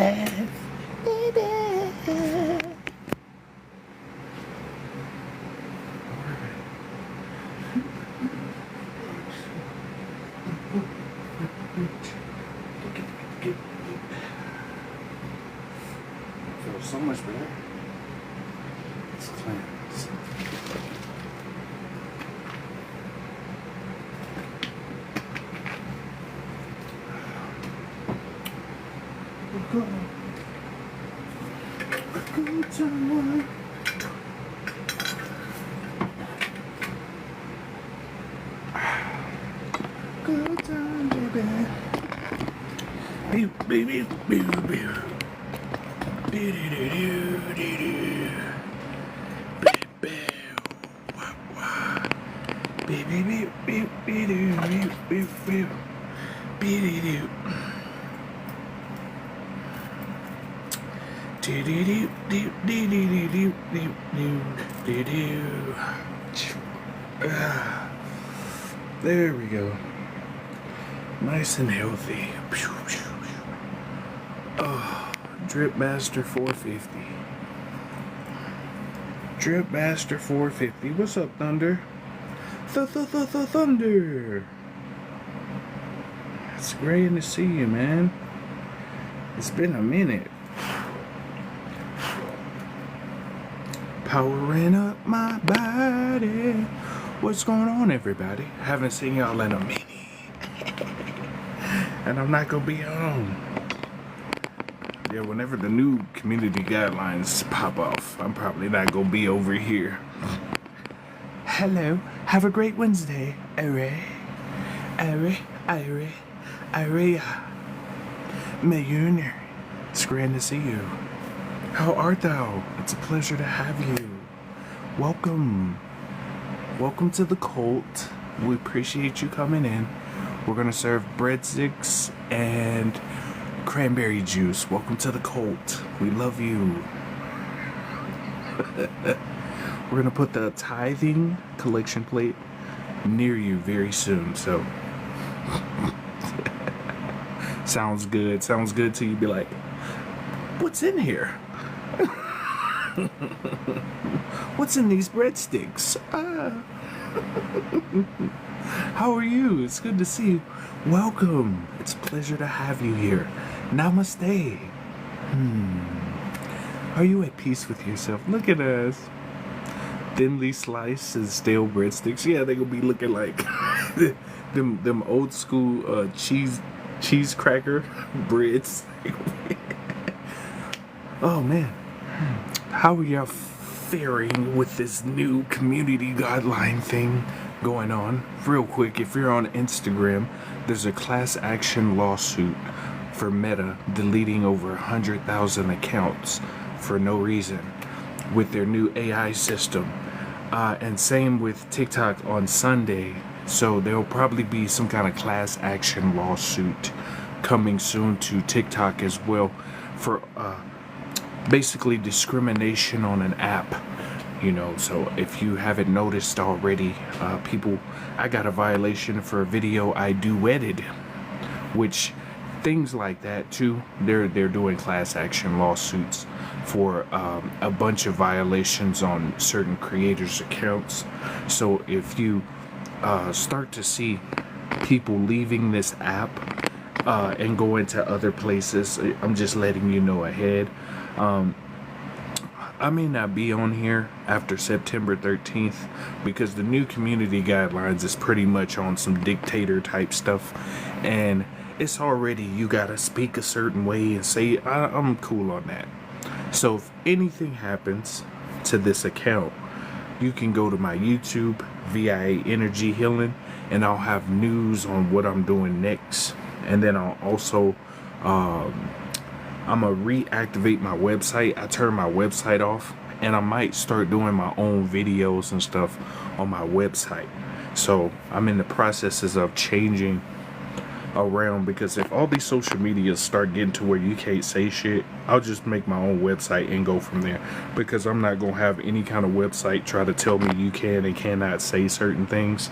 baby. Feels so much better. It's cleanse. Good time. Good time, baby. Beep, beep, beep, beep, beep. There we go. Nice and healthy. Oh, Drip Master 450. Drip Master 450. What's up, Thunder? Thunder. It's great to see you, man. It's been a minute. Powering up my body. What's going on, everybody? Haven't seen y'all in a minute. And I'm not gonna be on. Yeah, whenever the new community guidelines pop off, I'm probably not gonna be over here. Hello, have a great Wednesday, Aria. Mayuner. It's grand to see you. How art thou? It's a pleasure to have you. Welcome. Welcome to the cult. We appreciate you coming in. We're gonna serve breadsticks and cranberry juice. Welcome to the cult. We love you. We're gonna put the tithing collection plate near you very soon. So sounds good. Sounds good till you be like, what's in here? What's in these breadsticks? How are you? It's good to see you. Welcome. It's a pleasure to have you here. Namaste. Are you at peace with yourself? Look at us. Thinly sliced and stale breadsticks. Yeah, they gonna be looking like them old school cheese cracker breads. Oh man. How are y'all faring with this new community guideline thing going on? Real quick, if you're on Instagram, there's a class action lawsuit for Meta deleting over 100,000 accounts for no reason with their new AI system. And same with TikTok on Sunday. So there'll probably be some kind of class action lawsuit coming soon to TikTok as well for basically discrimination on an app. You know, so if you haven't noticed already, I got a violation for a video I duetted, which things like that too. They're doing class action lawsuits for a bunch of violations on certain creators' accounts. So if you start to see people leaving this app and going to other places, I'm just letting you know ahead. I may not be on here after September 13th because the new community guidelines is pretty much on some dictator type stuff, and it's already you gotta speak a certain way and say I'm cool on that. So if anything happens to this account, you can go to my YouTube, VIA Energy Healing, and I'll have news on what I'm doing next. And then I'll also I'm gonna reactivate my website. I turned my website off, and I might start doing my own videos and stuff on my website. So I'm in the processes of changing around, because if all these social medias start getting to where you can't say shit, I'll just make my own website and go from there, because I'm not gonna have any kind of website try to tell me you can and cannot say certain things.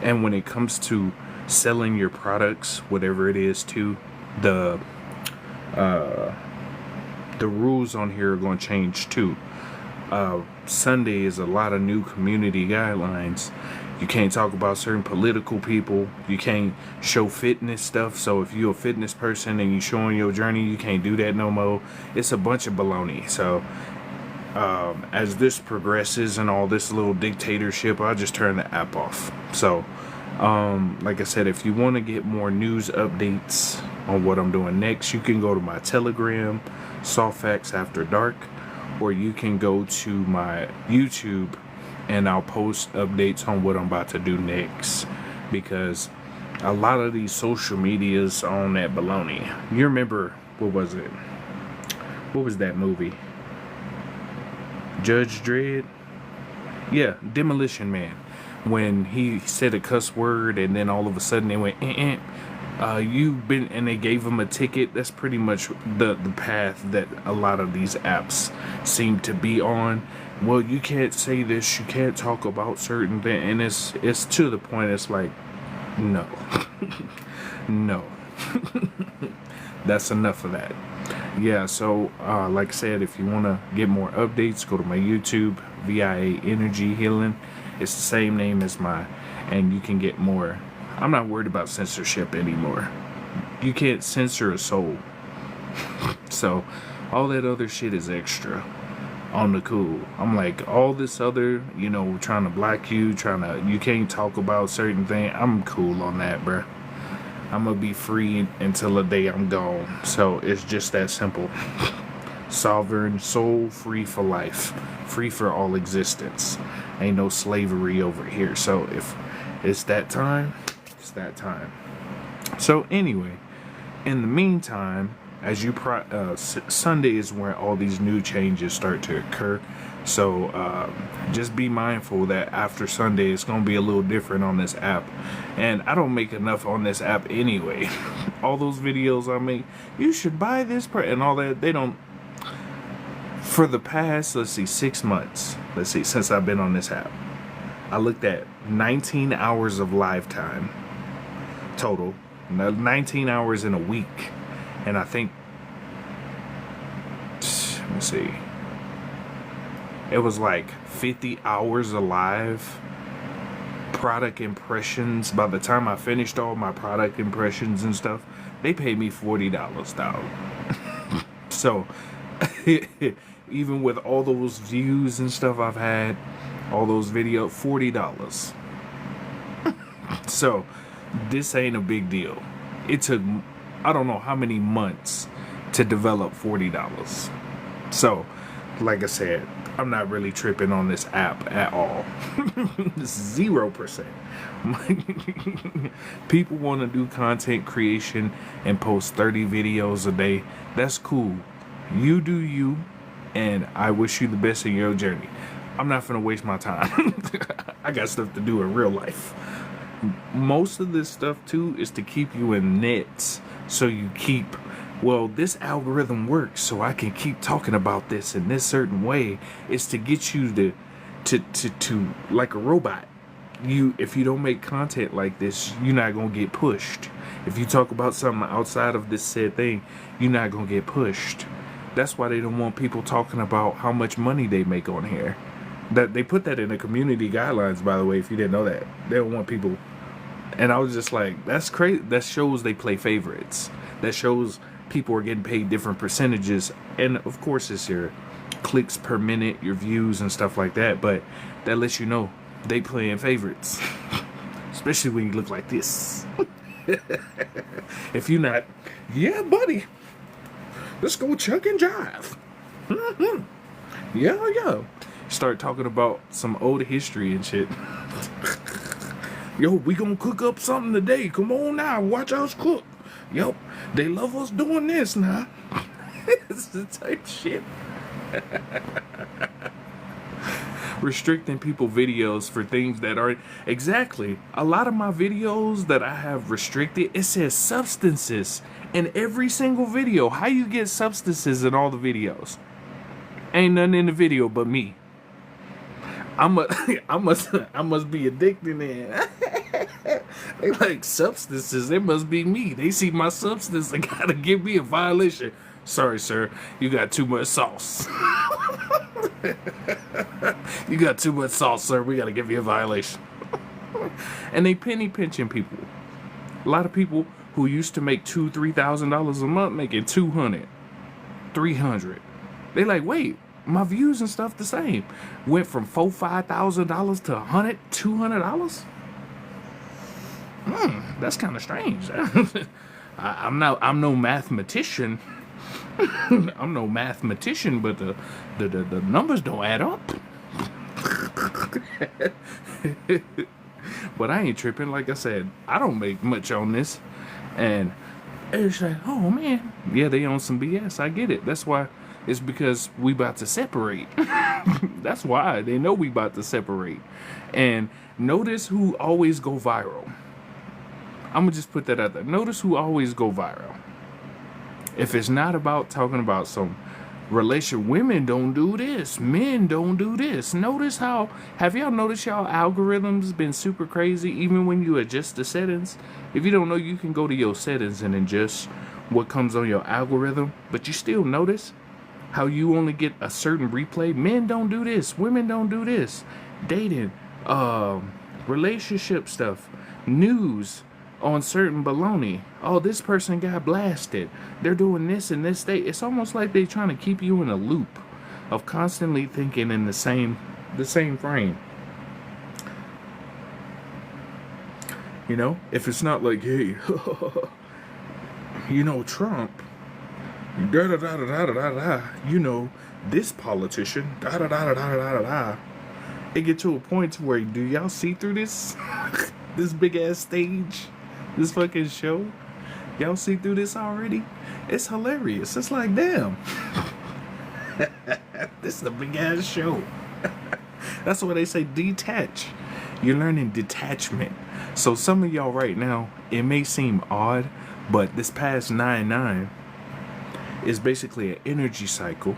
And when it comes to selling your products, whatever it is, to the the rules on here are going to change too. Sunday is a lot of new community guidelines. You can't talk about certain political people. You can't show fitness stuff. So if you're a fitness person and you're showing your journey, you can't do that no more. It's a bunch of baloney. So as this progresses and all this little dictatorship, I'll just turn the app off. So like I said, if you want to get more news updates on what I'm doing next, you can go to my Telegram, Soft Facts After Dark, or you can go to my YouTube and I'll post updates on what I'm about to do next, because a lot of these social medias on that baloney. You remember, what was it? What was that movie? Judge Dredd? Yeah, Demolition Man. When he said a cuss word and then all of a sudden they went, you've been, and they gave him a ticket. That's pretty much the path that a lot of these apps seem to be on. Well, you can't say this, you can't talk about certain things, and it's to the point. It's like, no. No. That's enough of that. Yeah, so like I said, if you want to get more updates, go to my YouTube, VIA Energy Healing. It's the same name as mine, and you can get more. I'm not worried about censorship anymore. You can't censor a soul. So all that other shit is extra on the cool. I'm like, all this other, trying to block you, you can't talk about certain things. I'm cool on that, bruh. I'm gonna be free until the day I'm gone. So it's just that simple. Sovereign soul, free for life, free for all existence. Ain't no slavery over here. So if it's that time, it's that time. So anyway, in the meantime, as you Sunday is where all these new changes start to occur. So just be mindful that after Sunday it's going to be a little different on this app. And I don't make enough on this app anyway. All those videos I make, you should buy this and all that, they don't. For the past, 6 months, since I've been on this app, I looked at 19 hours of live time total, 19 hours in a week. And I think, let me see, it was like 50 hours of live product impressions. By the time I finished all my product impressions and stuff, they paid me $40 down. So even with all those views and stuff I've had, all those videos, $40. So this ain't a big deal. It took, I don't know how many months to develop $40. So like I said, I'm not really tripping on this app at all. 0%. People want to do content creation and post 30 videos a day. That's cool. You do you, and I wish you the best in your journey. I'm not gonna waste my time. I got stuff to do in real life. Most of this stuff too is to keep you in nets, so you keep, well, this algorithm works, so I can keep talking about this in this certain way. It's to get you to like a robot. If you don't make content like this, you're not gonna get pushed. If you talk about something outside of this said thing, you're not gonna get pushed. That's why they don't want people talking about how much money they make on here. That they put that in the community guidelines, by the way, if you didn't know that. They don't want people. And I was just like, that's crazy. That shows they play favorites. That shows people are getting paid different percentages. And of course it's your clicks per minute, your views and stuff like that. But that lets you know they playing favorites. Especially when you look like this. If you're not, yeah, buddy, let's go chuck and jive. Yeah. Start talking about some old history and shit. Yo, we gonna cook up something today. Come on now, watch us cook. Yo, they love us doing this now. It's the type shit. Restricting people videos for things that are exactly. A lot of my videos that I have restricted, it says substances in every single video. How you get substances in all the videos? Ain't nothing in the video but me. I must be addicted then. They like substances. It must be me. They see my substance. They gotta give me a violation. Sorry, sir. You got too much sauce. You got too much sauce, sir. We got to give you a violation. And they penny pinching people. A lot of people who used to make $2,000-$3,000 a month making $200, $300. They like, wait, my views and stuff the same. Went from $4,000-$5,000 to $100, $200. That's kind of strange. I'm no mathematician. I'm no mathematician, but the numbers don't add up. But I ain't tripping. Like I said, I don't make much on this. And it's like, oh man, yeah, they on some BS. I get it. That's why. It's because we about to separate. That's why. They know we about to separate. And notice who always go viral. I'm going to just put that out there. Notice who always go viral. If it's not about talking about some relation, women don't do this, men don't do this. Notice how, have y'all noticed y'all algorithms been super crazy even when you adjust the settings? If you don't know, you can go to your settings and adjust what comes on your algorithm, but you still notice how you only get a certain replay. Men don't do this, women don't do this. Dating, relationship stuff, news on certain baloney. Oh, this person got blasted. They're doing this and this. It's almost like they're trying to keep you in a loop of constantly thinking in the same frame. You know, if it's not like, hey, you know, Trump, da da da da da da da, you know, this politician, da da da da da da da. It get to a point to where, do y'all see through this? This big ass stage? This fucking show? Y'all see through this already? It's hilarious. It's like, damn. This is a big ass show. That's why they say detach. You're learning detachment. So some of y'all right now, it may seem odd, but this past 9/9 is basically an energy cycle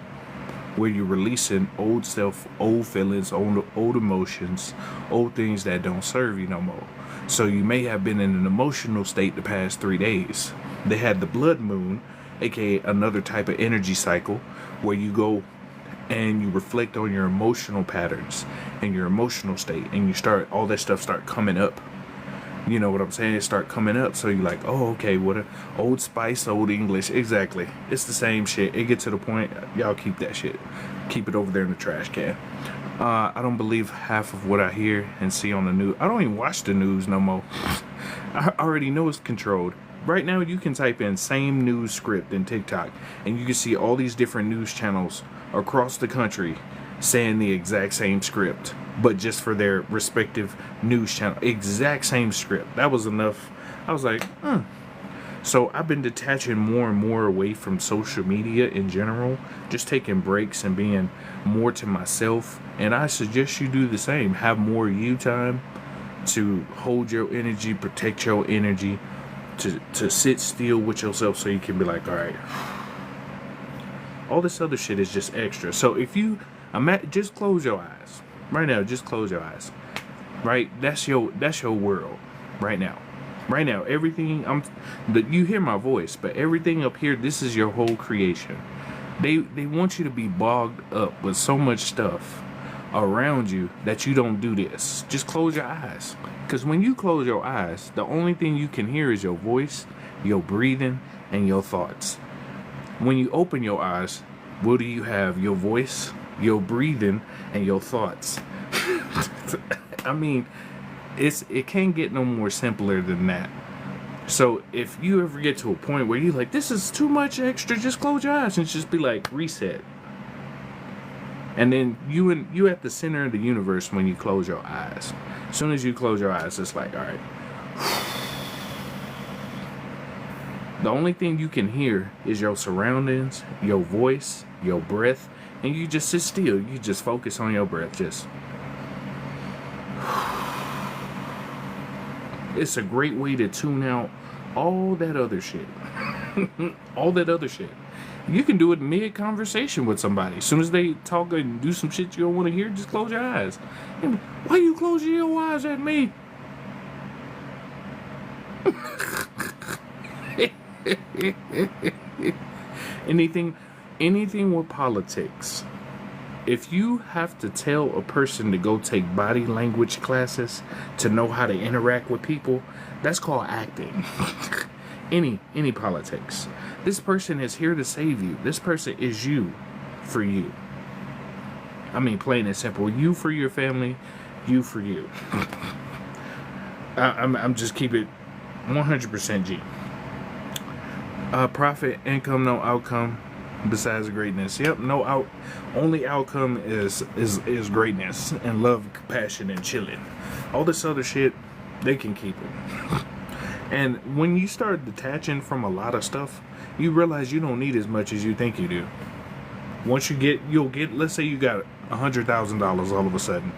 where you're releasing old self, old feelings, old emotions, old things that don't serve you no more. So you may have been in an emotional state the past 3 days. They had the blood moon, aka another type of energy cycle, where you go and you reflect on your emotional patterns and your emotional state, and you start, all that stuff start coming up. You know what I'm saying? It start coming up. So you're like, oh, okay, what a Old Spice, Old English. Exactly. It's the same shit. It gets to the point, y'all keep that shit. Keep it over there in the trash can. I don't believe half of what I hear and see on the news. I don't even watch the news no more. I already know it's controlled. Right now, you can type in same news script in TikTok, and you can see all these different news channels across the country saying the exact same script, but just for their respective news channel. Exact same script. That was enough. I was like, So I've been detaching more and more away from social media in general, just taking breaks and being more to myself. And I suggest you do the same. Have more you time to hold your energy, protect your energy, to sit still with yourself so you can be like, all right, all this other shit is just extra. So if you, just close your eyes right now. Just close your eyes. Right, that's your world right now. Right now, everything you hear my voice, but everything up here, this is your whole creation. They want you to be bogged up with so much stuff around you that you don't do this. Just close your eyes, because when you close your eyes, the only thing you can hear is your voice, your breathing, and your thoughts. When you open your eyes, what do you have? Your voice, your breathing, and your thoughts. I mean, it can't get no more simpler than that. So if you ever get to a point where you're like, this is too much extra, just close your eyes and just be like, reset. And then you at the center of the universe when you close your eyes. As soon as you close your eyes, it's like, all right. The only thing you can hear is your surroundings, your voice, your breath, and you just sit still. You just focus on your breath. Just. It's a great way to tune out all that other shit. All that other shit. You can do it mid-conversation with somebody. As soon as they talk and do some shit you don't want to hear, just close your eyes. Why you closing your eyes at me? Anything, anything with politics. If you have to tell a person to go take body language classes to know how to interact with people, that's called acting. Any politics. This person is here to save you. This person is you for you. I mean, plain and simple. You for your family, you for you. I'm just keep it 100% G. Profit, income, no outcome besides greatness. Yep, only outcome is greatness and love, compassion, and chilling. All this other shit, they can keep it. And when you start detaching from a lot of stuff, you realize you don't need as much as you think you do. Once you'll get, let's say you got $100,000 all of a sudden.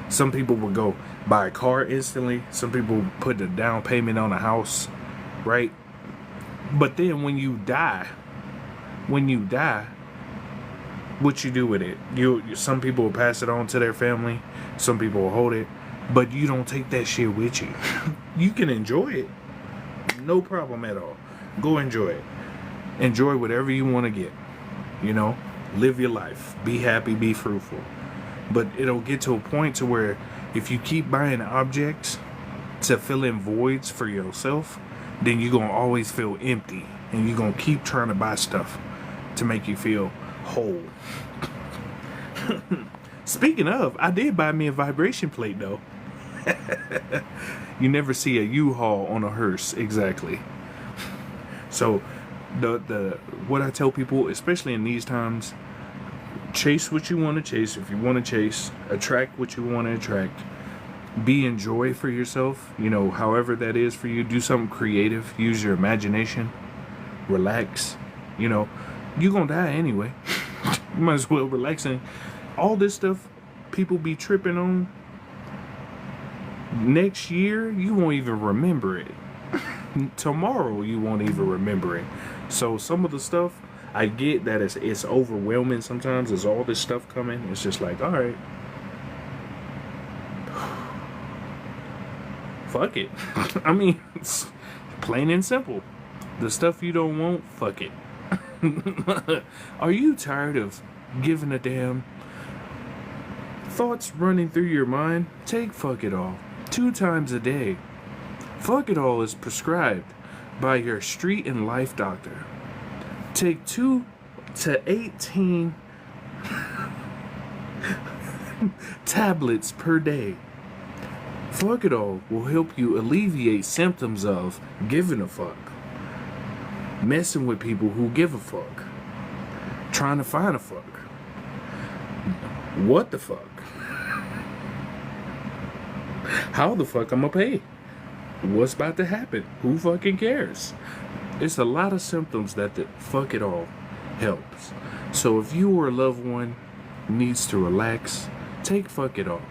Some people will go buy a car instantly. Some people put a down payment on a house, right? But then when you die, what you do with it? Some people will pass it on to their family. Some people will hold it. But you don't take that shit with you. You can enjoy it. No problem at all. Go enjoy it. Enjoy whatever you want to get. You know? Live your life. Be happy. Be fruitful. But it'll get to a point to where if you keep buying objects to fill in voids for yourself, then you're going to always feel empty. And you're going to keep trying to buy stuff to make you feel whole. Speaking of, I did buy me a vibration plate though. You never see a U-Haul on a hearse, exactly. So the what I tell people, especially in these times, chase what you want to chase. If you want to chase, attract what you want to attract. Be in joy for yourself, you know, however that is for you. Do something creative. Use your imagination. Relax. You know, you're gonna die anyway. You might as well relax. And all this stuff people be tripping on, next year you won't even remember it. Tomorrow you won't even remember it. So some of the stuff, I get that it's overwhelming sometimes. There's all this stuff coming. It's just like, all right, fuck it. I mean, it's plain and simple. The stuff you don't want, fuck it. Are you tired of giving a damn? Thoughts running through your mind? Take fuck it all. 2 times a day. Fuck it all is prescribed by your street and life doctor. Take 2 to 18 tablets per day. Fuck it all will help you alleviate symptoms of giving a fuck. Messing with people who give a fuck. Trying to find a fuck. What the fuck? How the fuck I'm gonna pay? What's about to happen? Who fucking cares? It's a lot of symptoms that the fuck it all helps. So if you or a loved one needs to relax, take fuck it all.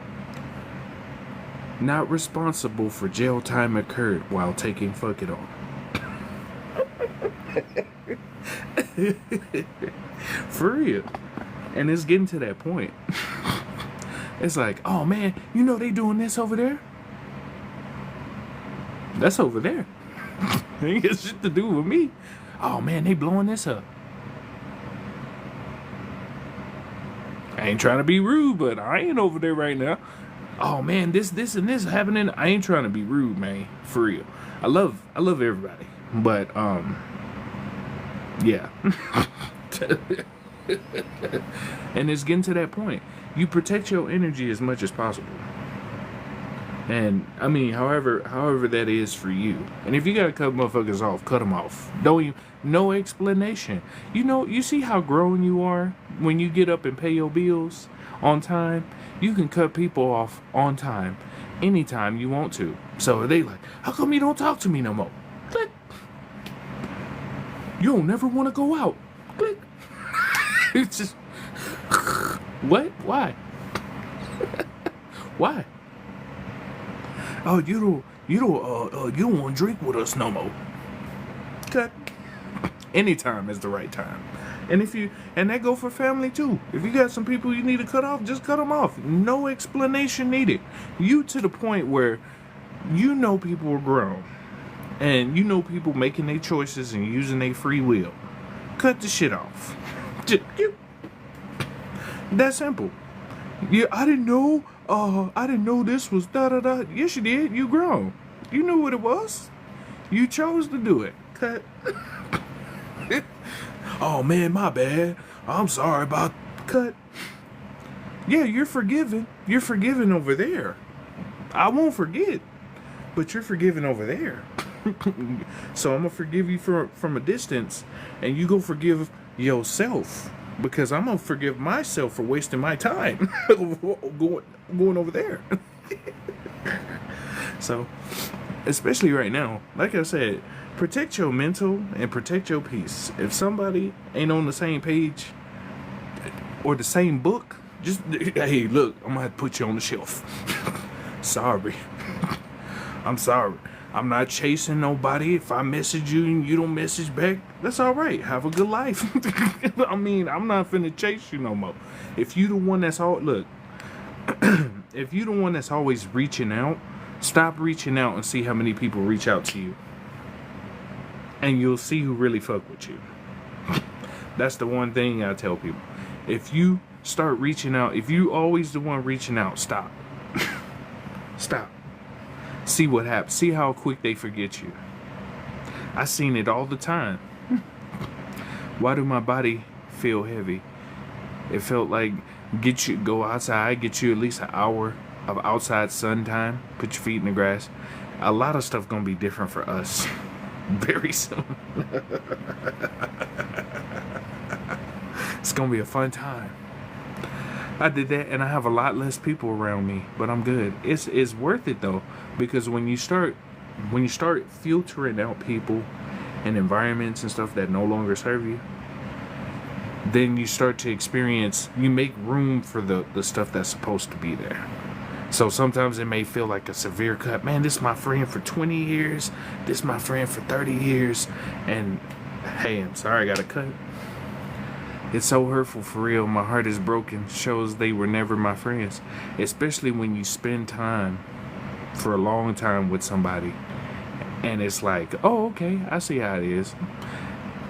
Not responsible for jail time occurred while taking fuck it all. For real. And it's getting to that point. It's like, oh man, you know they doing this over there? That's over there. They ain't got shit to do with me. Oh man, they blowing this up. I ain't trying to be rude, but I ain't over there right now. Oh man, this and this happening. I ain't trying to be rude, man. For real. I love everybody. But yeah. And it's getting to that point. You protect your energy as much as possible. And I mean, however that is for you. And if you gotta cut motherfuckers off, cut them off. Don't even, no explanation. You know, you see how grown you are when you get up and pay your bills on time. You can cut people off on time, anytime you want to. So they like, how come you don't talk to me no more? Click. You don't never want to go out. Click. It's just, what? Why? Why? Oh, you don't want to drink with us no more. Cut. Anytime is the right time. And and that go for family too. If you got some people you need to cut off, just cut them off. No explanation needed. You to the point where you know people are grown, and you know people making their choices and using their free will. Cut the shit off. That simple. Yeah, I didn't know. I didn't know this was da da da. Yes, you did. You grown. You knew what it was. You chose to do it. Cut. Oh man, my bad. I'm sorry about cut. Yeah, you're forgiven. You're forgiven over there. I won't forget, but you're forgiven over there. So I'm gonna forgive you from a distance, and you go forgive yourself, because I'm gonna forgive myself for wasting my time going over there. So, especially right now, like I said, protect your mental and protect your peace. If somebody ain't on the same page or the same book, just, hey, look, I'm gonna have to put you on the shelf. Sorry. I'm sorry. I'm not chasing nobody. If I message you and you don't message back, that's all right. Have a good life. I mean, I'm not finna chase you no more. If you the one that's all, look, if you the one that's always reaching out, stop reaching out and see how many people reach out to you. And you'll see who really fuck with you. That's the one thing I tell people. If you start reaching out, if you always the one reaching out, stop. Stop. See what happens. See how quick they forget you. I seen it all the time. Why do my body feel heavy? It felt like go outside, get you at least an hour of outside sun time, put your feet in the grass. A lot of stuff gonna be different for us very soon. It's gonna be a fun time. I did that, and I have a lot less people around me, but I'm good. It's worth it though, because when you start filtering out people and environments and stuff that no longer serve you, then you start to experience. You make room for the stuff that's supposed to be there. So sometimes it may feel like a severe cut. Man, this is my friend for 20 years. This is my friend for 30 years, and hey, I'm sorry, I got to cut. It's so hurtful, for real. My heart is broken. Shows they were never my friends. Especially when you spend time for a long time with somebody, and it's like, oh, okay, I see how it is.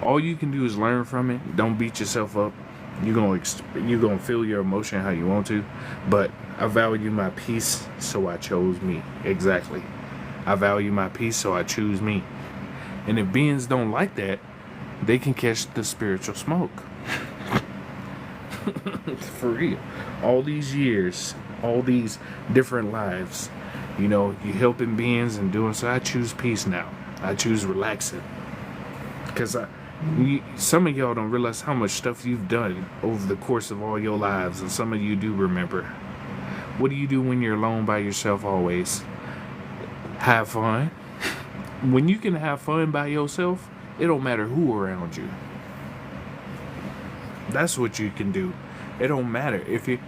All you can do is learn from it. Don't beat yourself up. You're gonna feel your emotion how you want to. But I value my peace, so I chose me. Exactly. I value my peace, so I choose me. And if beings don't like that, they can catch the spiritual smoke. For real. All these years, all these different lives, you helping beings and doing so. I choose peace now. I choose relaxing. Because some of y'all don't realize how much stuff you've done over the course of all your lives, and some of you do remember. What do you do when you're alone by yourself always? Have fun. When you can have fun by yourself, it don't matter who around you. That's what you can do. It don't matter if you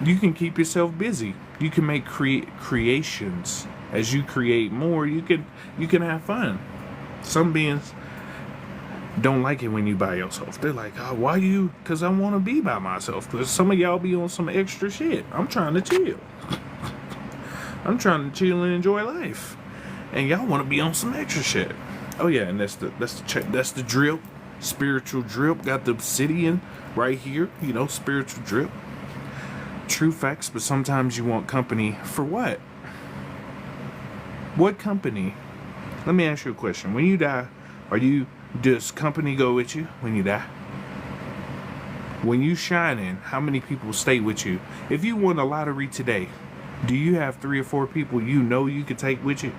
can keep yourself busy. You can make creations. As you create more, you can have fun. Some beings don't like it when you by yourself. They're like, oh, why you? Because I want to be by myself. Because some of y'all be on some extra shit. I'm trying to chill. I'm trying to chill and enjoy life, and y'all want to be on some extra shit. Oh yeah, and that's the drip. Spiritual drip. Got the obsidian right here. Spiritual drip. True facts, but sometimes you want company for what? What company? Let me ask you a question. When you die, does company go with you when you die? When you shining, how many people stay with you? If you won the lottery today, do you have 3 or 4 people you could take with you?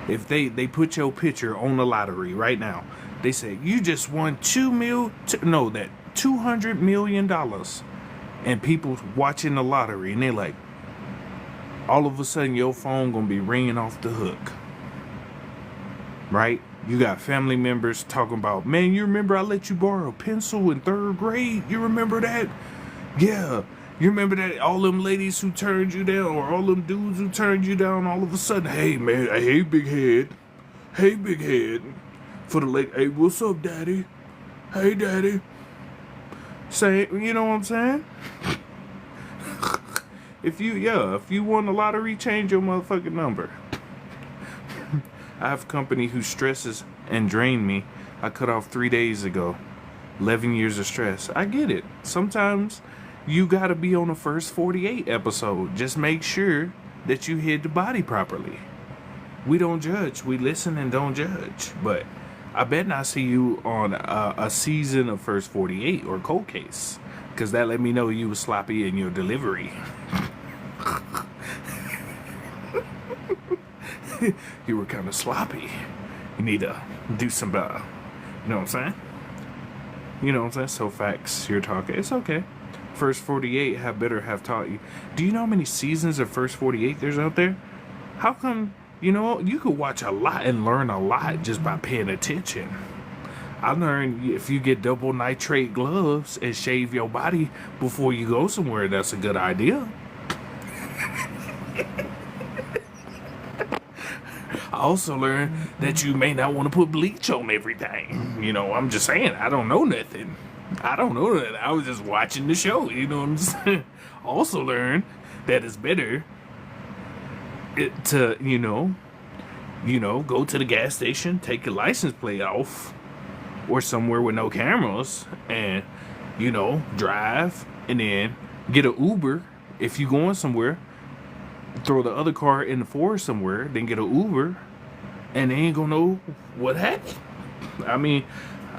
If they put your picture on the lottery right now, they say you just won $200 million, and people watching the lottery, and they're like, all of a sudden your phone gonna be ringing off the hook, right? You got family members talking about, man, you remember I let you borrow a pencil in 3rd grade? You remember that? Yeah. You remember that all them ladies who turned you down, or all them dudes who turned you down, all of a sudden, hey man, hey big head, for the lady, hey, what's up, daddy? Hey, daddy. Say, you know what I'm saying? If you won the lottery, change your motherfucking number. I have company who stresses and drain me. I cut off 3 days ago. 11 years of stress. I get it. Sometimes you gotta be on the first 48 episode. Just make sure that you hit the body properly. We don't judge. We listen and don't judge. But I bet not see you on a season of First 48 or Cold Case. Because that let me know you was sloppy in your delivery. You were kind of sloppy. You need to do some, you know what I'm saying? You know what I'm saying? So facts, you're talking. It's okay. First 48 have taught you. Do you know how many seasons of First 48 there's out there? How come, you know, you could watch a lot and learn a lot just by paying attention. I learned if you get double nitrate gloves and shave your body before you go somewhere, that's a good idea. I also learned that you may not want to put bleach on everything. You know, I'm just saying, I don't know nothing. I was just watching the show, you know what I'm saying? Also learned that it's better to, you know, go to the gas station, take your license plate off, or somewhere with no cameras, and, you know, drive, and then get an Uber if you're going somewhere. Throw the other car in the forest somewhere, then get an Uber, and they ain't gonna know what happened. I mean,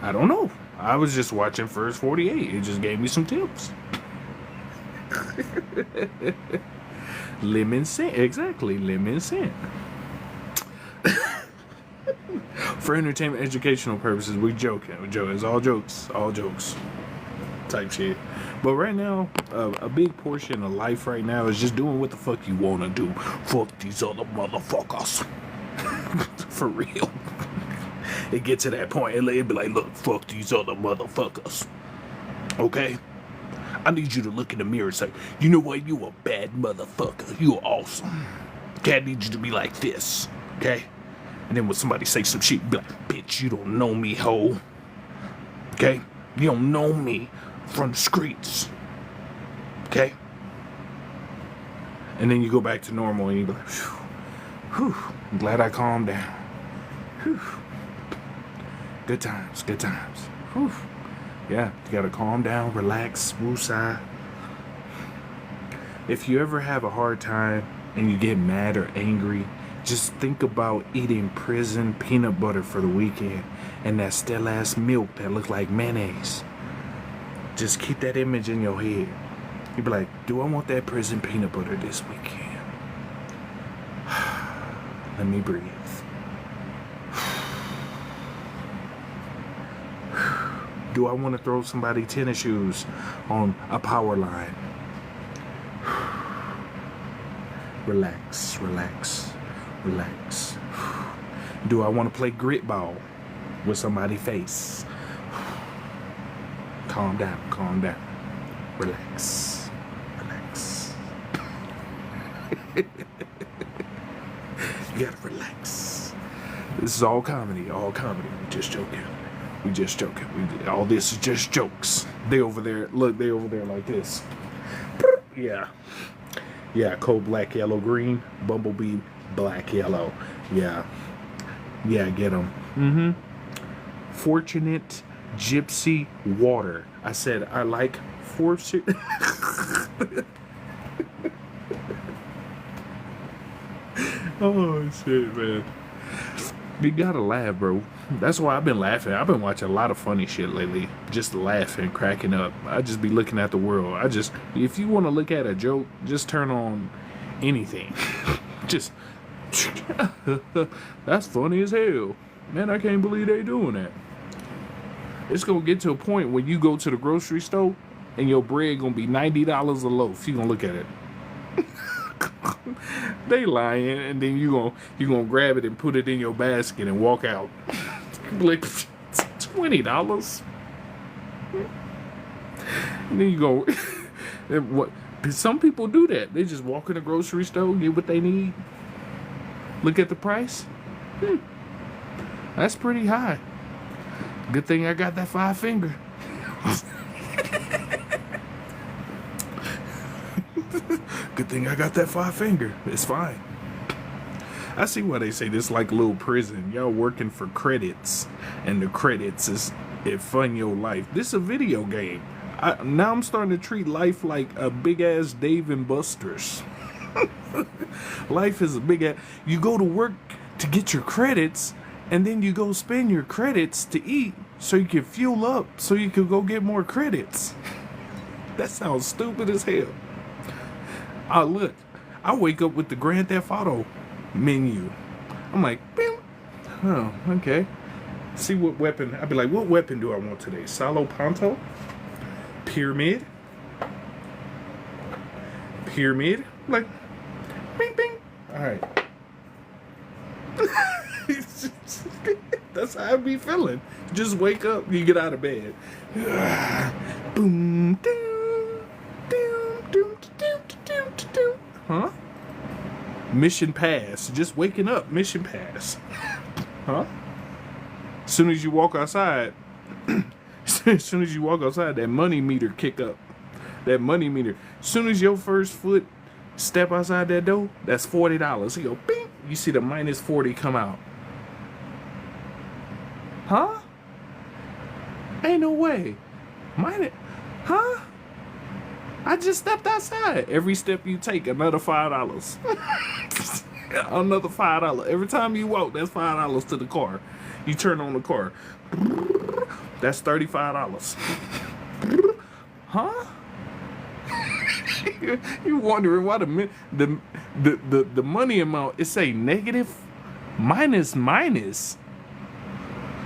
I don't know. I was just watching First 48. It just gave me some tips. Lemon scent. Exactly. Lemon scent. For entertainment, educational purposes, we joking. It's all jokes. All jokes. Type shit. But right now, a big portion of life right now is just doing what the fuck you want to do. Fuck these other motherfuckers. For real. It get to that point, it'd be like, look, fuck these other motherfuckers. Okay? I need you to look in the mirror and say, you know what, you a bad motherfucker. You are awesome. Okay, I need you to be like this. Okay? And then when somebody say some shit, be like, bitch, you don't know me, hoe. Okay? You don't know me from the streets. Okay? And then you go back to normal and you be like, whew, I'm glad I calmed down. Whew. Good times, good times. Whew. Yeah, you gotta calm down, relax, woosah. If you ever have a hard time and you get mad or angry, just think about eating prison peanut butter for the weekend and that still ass milk that look like mayonnaise. Just keep that image in your head. You be like, do I want that prison peanut butter this weekend? Let me breathe. Do I want to throw somebody tennis shoes on a power line? Relax, relax, relax. Do I want to play grit ball with somebody's face? Calm down, calm down. Relax, relax. You gotta relax. This is all comedy, all comedy. We're just joking. We just joking. All this is just jokes. They over there, look, they over there like this. Yeah. Yeah, cold black, yellow, green. Bumblebee, black, yellow. Yeah. Yeah, get them. Mm-hmm. Fortunate Gypsy water. I said, I like fortunate. Oh, shit, man. You gotta laugh, bro. That's why I've been laughing. I've been watching a lot of funny shit lately. Just laughing, cracking up. I just be looking at the world. If you want to look at a joke, just turn on anything. Just, that's funny as hell. Man, I can't believe they doing that. It's gonna get to a point when you go to the grocery store and your bread gonna be $90 a loaf. You gonna look at it. They lying, and then you gonna grab it and put it in your basket and walk out. Like $20. And then you go. What? Some people do that. They just walk in the grocery store, get what they need, look at the price. That's pretty high. Good thing I got that 5 finger. Good thing I got that 5 finger. It's fine. I see why they say this like a little prison. Y'all working for credits, and the credits is It fun your life. This is a video game. Now I'm starting to treat life like a big ass Dave and Buster's. Life is a big ass. You go to work to get your credits, and then you go spend your credits to eat so you can fuel up so you can go get more credits. That sounds stupid as hell. Look, I wake up with the Grand Theft Auto menu. I'm like, bing. Oh, okay. See what weapon. I'd be like, what weapon do I want today? Solo Ponto? Pyramid? Pyramid? Like, bing, bing. Alright. That's how I be feeling. Just wake up, you get out of bed. Boom, doom, doom, doom, doom, doom, doom. Huh? Mission pass. Just waking up. Mission pass. Huh? As soon as you walk outside, that money meter kick up. That money meter. As soon as your first foot step outside that door, that's $40. You go, bing. You see the minus 40 come out. Huh? Ain't no way. Minus, huh? I just stepped outside. Every step you take, another $5. Another $5. Every time you walk, that's $5 to the car. You turn on the car. That's $35. Huh? You wondering why the money amount it say negative minus.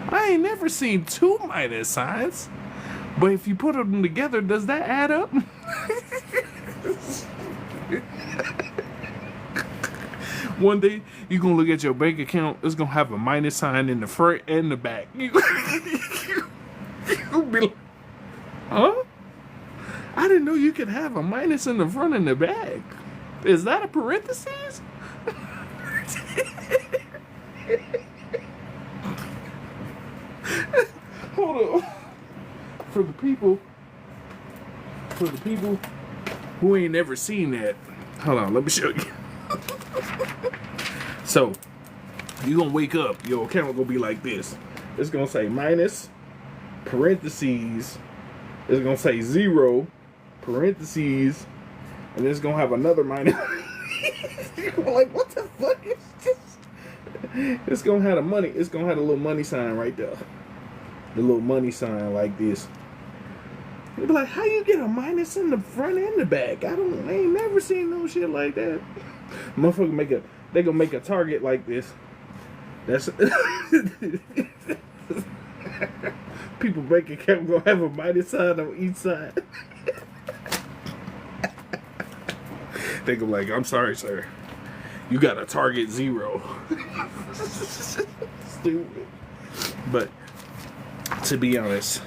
I ain't never seen two minus signs. But if you put them together, does that add up? One day, you're going to look at your bank account, it's going to have a minus sign in the front and the back. You'll be like, huh? I didn't know you could have a minus in the front and the back. Is that a parentheses? Hold on. For the people who ain't never seen that, hold on, let me show you. So, you're gonna wake up, your account gonna be like this. It's gonna say minus, parentheses, it's gonna say 0, parentheses, and it's gonna have another minus. You're like, what the fuck is this? It's gonna have a little money sign right there. The little money sign like this. You'd be like, how you get a minus in the front and the back? I ain't never seen no shit like that. Motherfucker they gonna make a target like this. That's people bank account gonna have a minus sign on each side. They go like, I'm sorry, sir. You got a target 0. Stupid. But to be honest,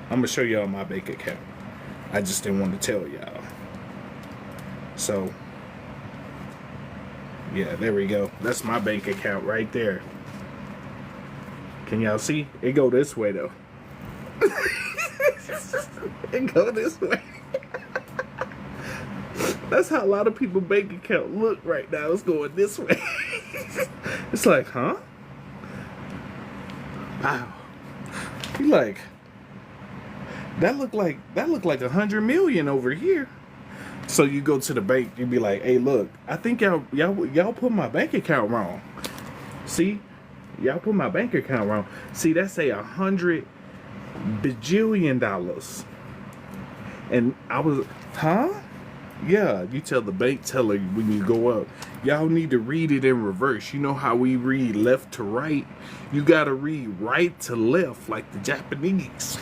I'm gonna show y'all my bank account. I just didn't want to tell y'all. So, yeah, there we go. That's my bank account right there. Can y'all see? It go this way though. It go this way. That's how a lot of people bank account look right now. It's going this way. It's like, huh? Wow. You like, that look like 100 million over here. So you go to the bank, you be like, hey, look, I think y'all put my bank account wrong. See, y'all put my bank account wrong. See, that's $100 bajillion. And I was, huh? Yeah, you tell the bank teller when you go up, y'all need to read it in reverse. You know how we read left to right? You gotta read right to left like the Japanese.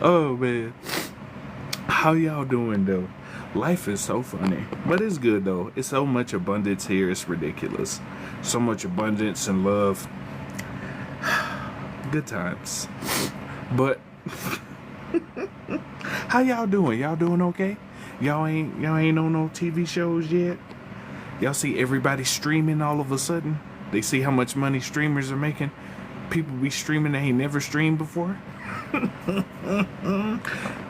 Oh man, how y'all doing though? Life is so funny, but it's good though. It's so much abundance here, it's ridiculous. So much abundance and love. Good times. But how y'all doing? Y'all doing okay? Y'all ain't on no TV shows yet? Y'all see everybody streaming all of a sudden? They see how much money streamers are making? People be streaming they ain't never streamed before?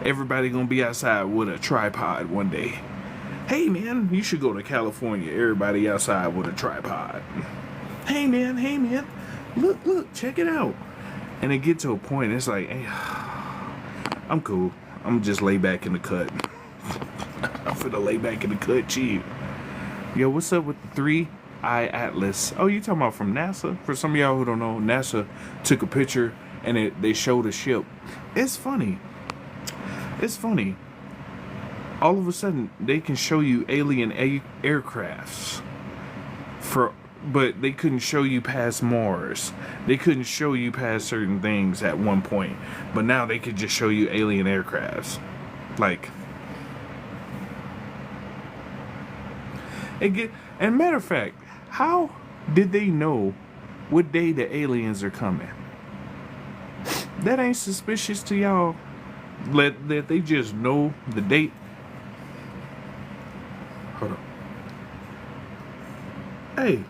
Everybody gonna be outside with a tripod one day. Hey man, you should go to California. Everybody outside with a tripod. Hey man, look, check it out. And it get to a point, it's like, hey, I'm cool. I'm just lay back in the cut. I'm finna lay back in the cut, chill. Yo, what's up with the 3-eye atlas? Oh, you talking about from NASA? For some of y'all who don't know, NASA took a picture and they showed a ship. It's funny. It's funny. All of a sudden, they can show you alien aircrafts. But they couldn't show you past Mars. They couldn't show you past certain things at one point. But now they could just show you alien aircrafts. Like, and matter of fact, how did they know what day the aliens are coming? That ain't suspicious to y'all? That they just know the date? Hold on. Hey.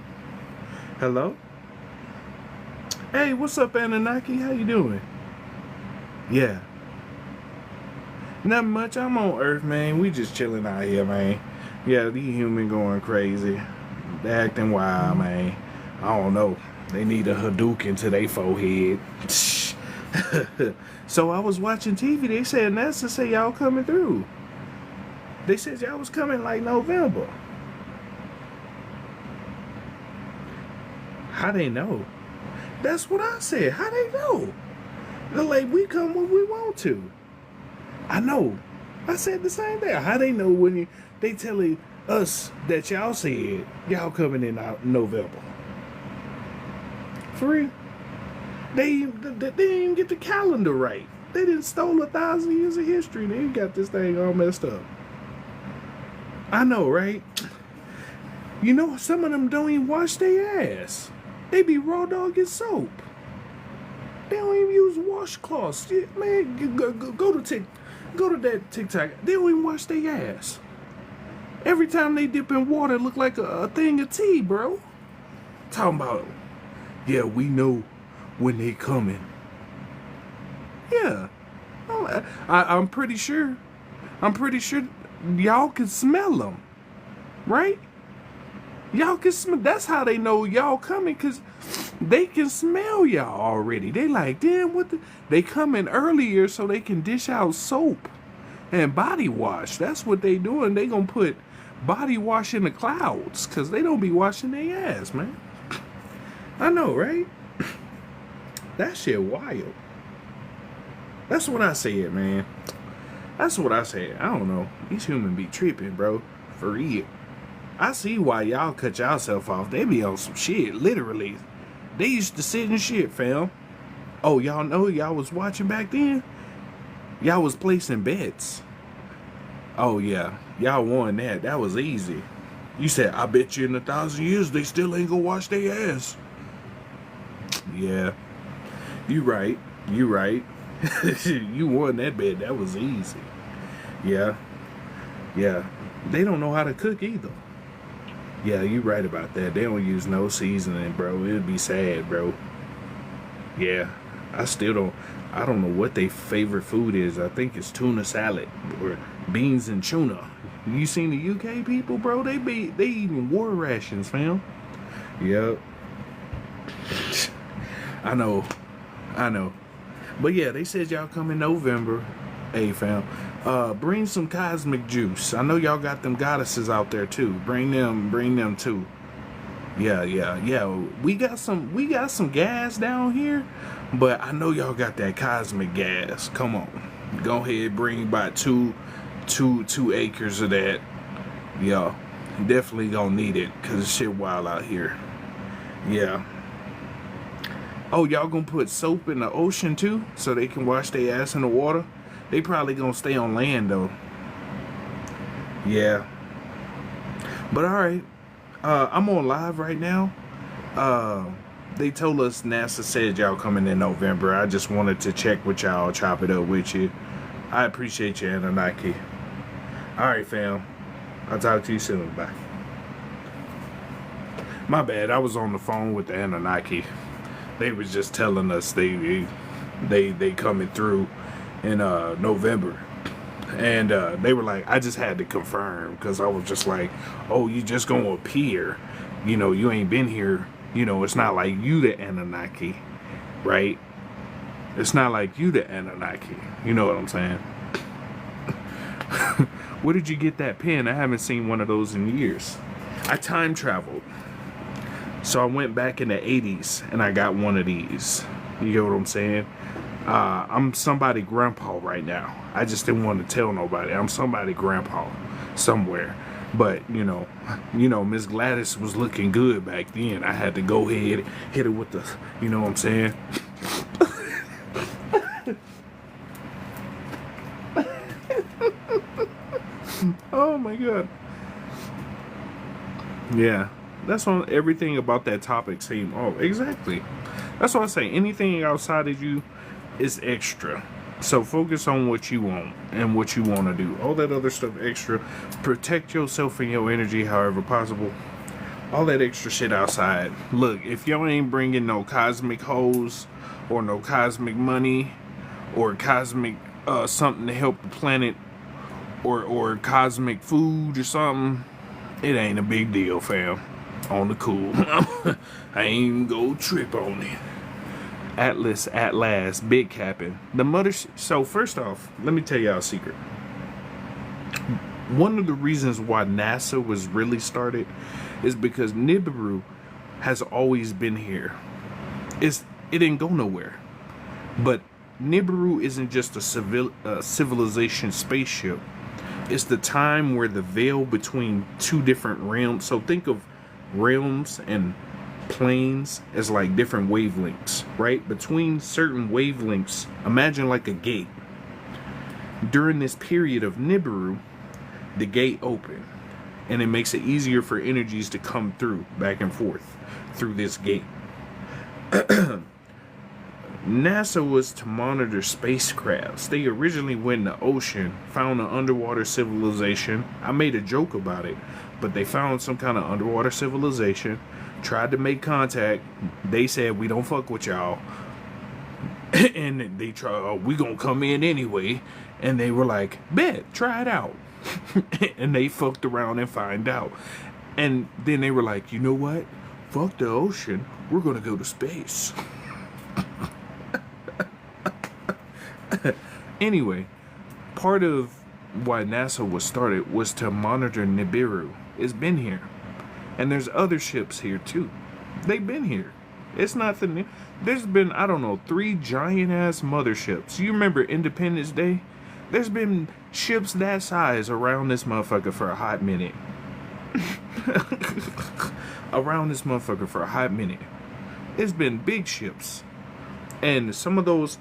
Hello? Hey, what's up, Anunnaki? How you doing? Yeah. Not much. I'm on Earth, man. We just chilling out here, man. Yeah, these humans going crazy. They acting wild, man. I don't know. They need a Hadouken to their forehead. So I was watching TV. They said NASA say y'all coming through. They said y'all was coming like November. How they know? That's what I said. How they know? They're like, we come when we want to. I know. I said the same thing. How they know when they telling us that y'all said y'all coming in November? For real? They didn't even get the calendar right. They didn't stole 1,000 years of history. They got this thing all messed up. I know, right? You know, some of them don't even wash their ass. They be raw dogging soap. They don't even use washcloths. Man, go to that TikTok. They don't even wash their ass. Every time they dip in water, it look like a thing of tea, bro. Talking about, yeah, we know when they coming. Yeah, I'm pretty sure. I'm pretty sure y'all can smell them, right? Y'all can smell. That's how they know y'all coming, cause they can smell y'all already. They like, damn, what the? They coming earlier so they can dish out soap and body wash. That's what they doing. They gonna put body wash in the clouds, cause they don't be washing their ass, man. I know, right? That shit wild. That's what I said, man. That's what I said. I don't know. These humans be tripping, bro. For real. I see why y'all cut yourself off. They be on some shit, literally. They used to sit in shit, fam. Oh, y'all know y'all was watching back then? Y'all was placing bets. Oh, yeah. Y'all won that. That was easy. You said, I bet you in 1,000 years they still ain't gonna wash their ass. Yeah. You right. You right. You won that bet. That was easy. Yeah. Yeah. They don't know how to cook either. Yeah, you right about that. They don't use no seasoning, bro. It'd be sad, bro. Yeah. I don't know what their favorite food is. I think it's tuna salad or beans and tuna. You seen the UK people, bro? They eating war rations, fam. Yep. I know. But yeah, they said y'all come in November. Hey, fam. Bring some cosmic juice. I know y'all got them goddesses out there too. Bring them too. Yeah. We got some gas down here, but I know y'all got that cosmic gas. Come on. Go ahead, bring about two acres of that. Yeah. Definitely gonna need it, cause it's shit wild out here. Yeah. Oh, y'all gonna put soap in the ocean too, so they can wash their ass in the water? They probably gonna stay on land though. Yeah. But alright. I'm on live right now. They told us NASA said y'all coming in November. I just wanted to check with y'all, chop it up with you. I appreciate you, Anunnaki. Alright, fam. I'll talk to you soon. Bye. My bad. I was on the phone with the Anunnaki. They was just telling us they coming through in November. And they were like, I just had to confirm because I was just like, oh, you just gonna appear, you ain't been here, it's not like you the Anunnaki, right? It's not like you the Anunnaki, you know what I'm saying? Where did you get that pen? I haven't seen one of those in years. I time traveled, so I went back in the 80s and I got one of these. You get what I'm saying? I'm somebody grandpa right now. I just didn't want to tell nobody. I'm somebody grandpa somewhere. But, Miss Gladys was looking good back then. I had to go ahead, hit her with the, you know what I'm saying? Oh my God. Yeah. That's on everything about that topic seemed, oh, exactly. That's why I say anything outside of you is extra. So focus on what you want and what you want to do. All that other stuff extra. Protect yourself and your energy however possible. All that extra shit outside. Look, if y'all ain't bringing no cosmic hoes or no cosmic money or cosmic something to help the planet or cosmic food or something, it ain't a big deal, fam. On the cool. I ain't go trip on it. Atlas at last, big capping. The mother. So first off, let me tell y'all a secret. One of the reasons why NASA was really started is because Nibiru has always been here. It didn't go nowhere. But Nibiru isn't just a civilization spaceship. It's the time where the veil between two different realms. So think of realms and planes as like different wavelengths, right? Between certain wavelengths, imagine like a gate. During this period of Nibiru, the gate opened, and it makes it easier for energies to come through, back and forth, through this gate. NASA was to monitor spacecrafts. They originally went in the ocean, found an underwater civilization. I made a joke about it, but they found some kind of underwater civilization, tried to make contact. They said, we don't fuck with y'all. And they tried, oh, we gonna come in anyway. And they were like, bet, try it out. And they fucked around and find out. And then they were like, you know what? Fuck the ocean. We're gonna go to space. Anyway, part of why NASA was started was to monitor Nibiru. It's been here. And there's other ships here too. They've been here. It's nothing new. There's been, 3 giant ass motherships. You remember Independence Day? There's been ships that size around this motherfucker for a hot minute. Around this motherfucker for a hot minute. It's been big ships. And some of those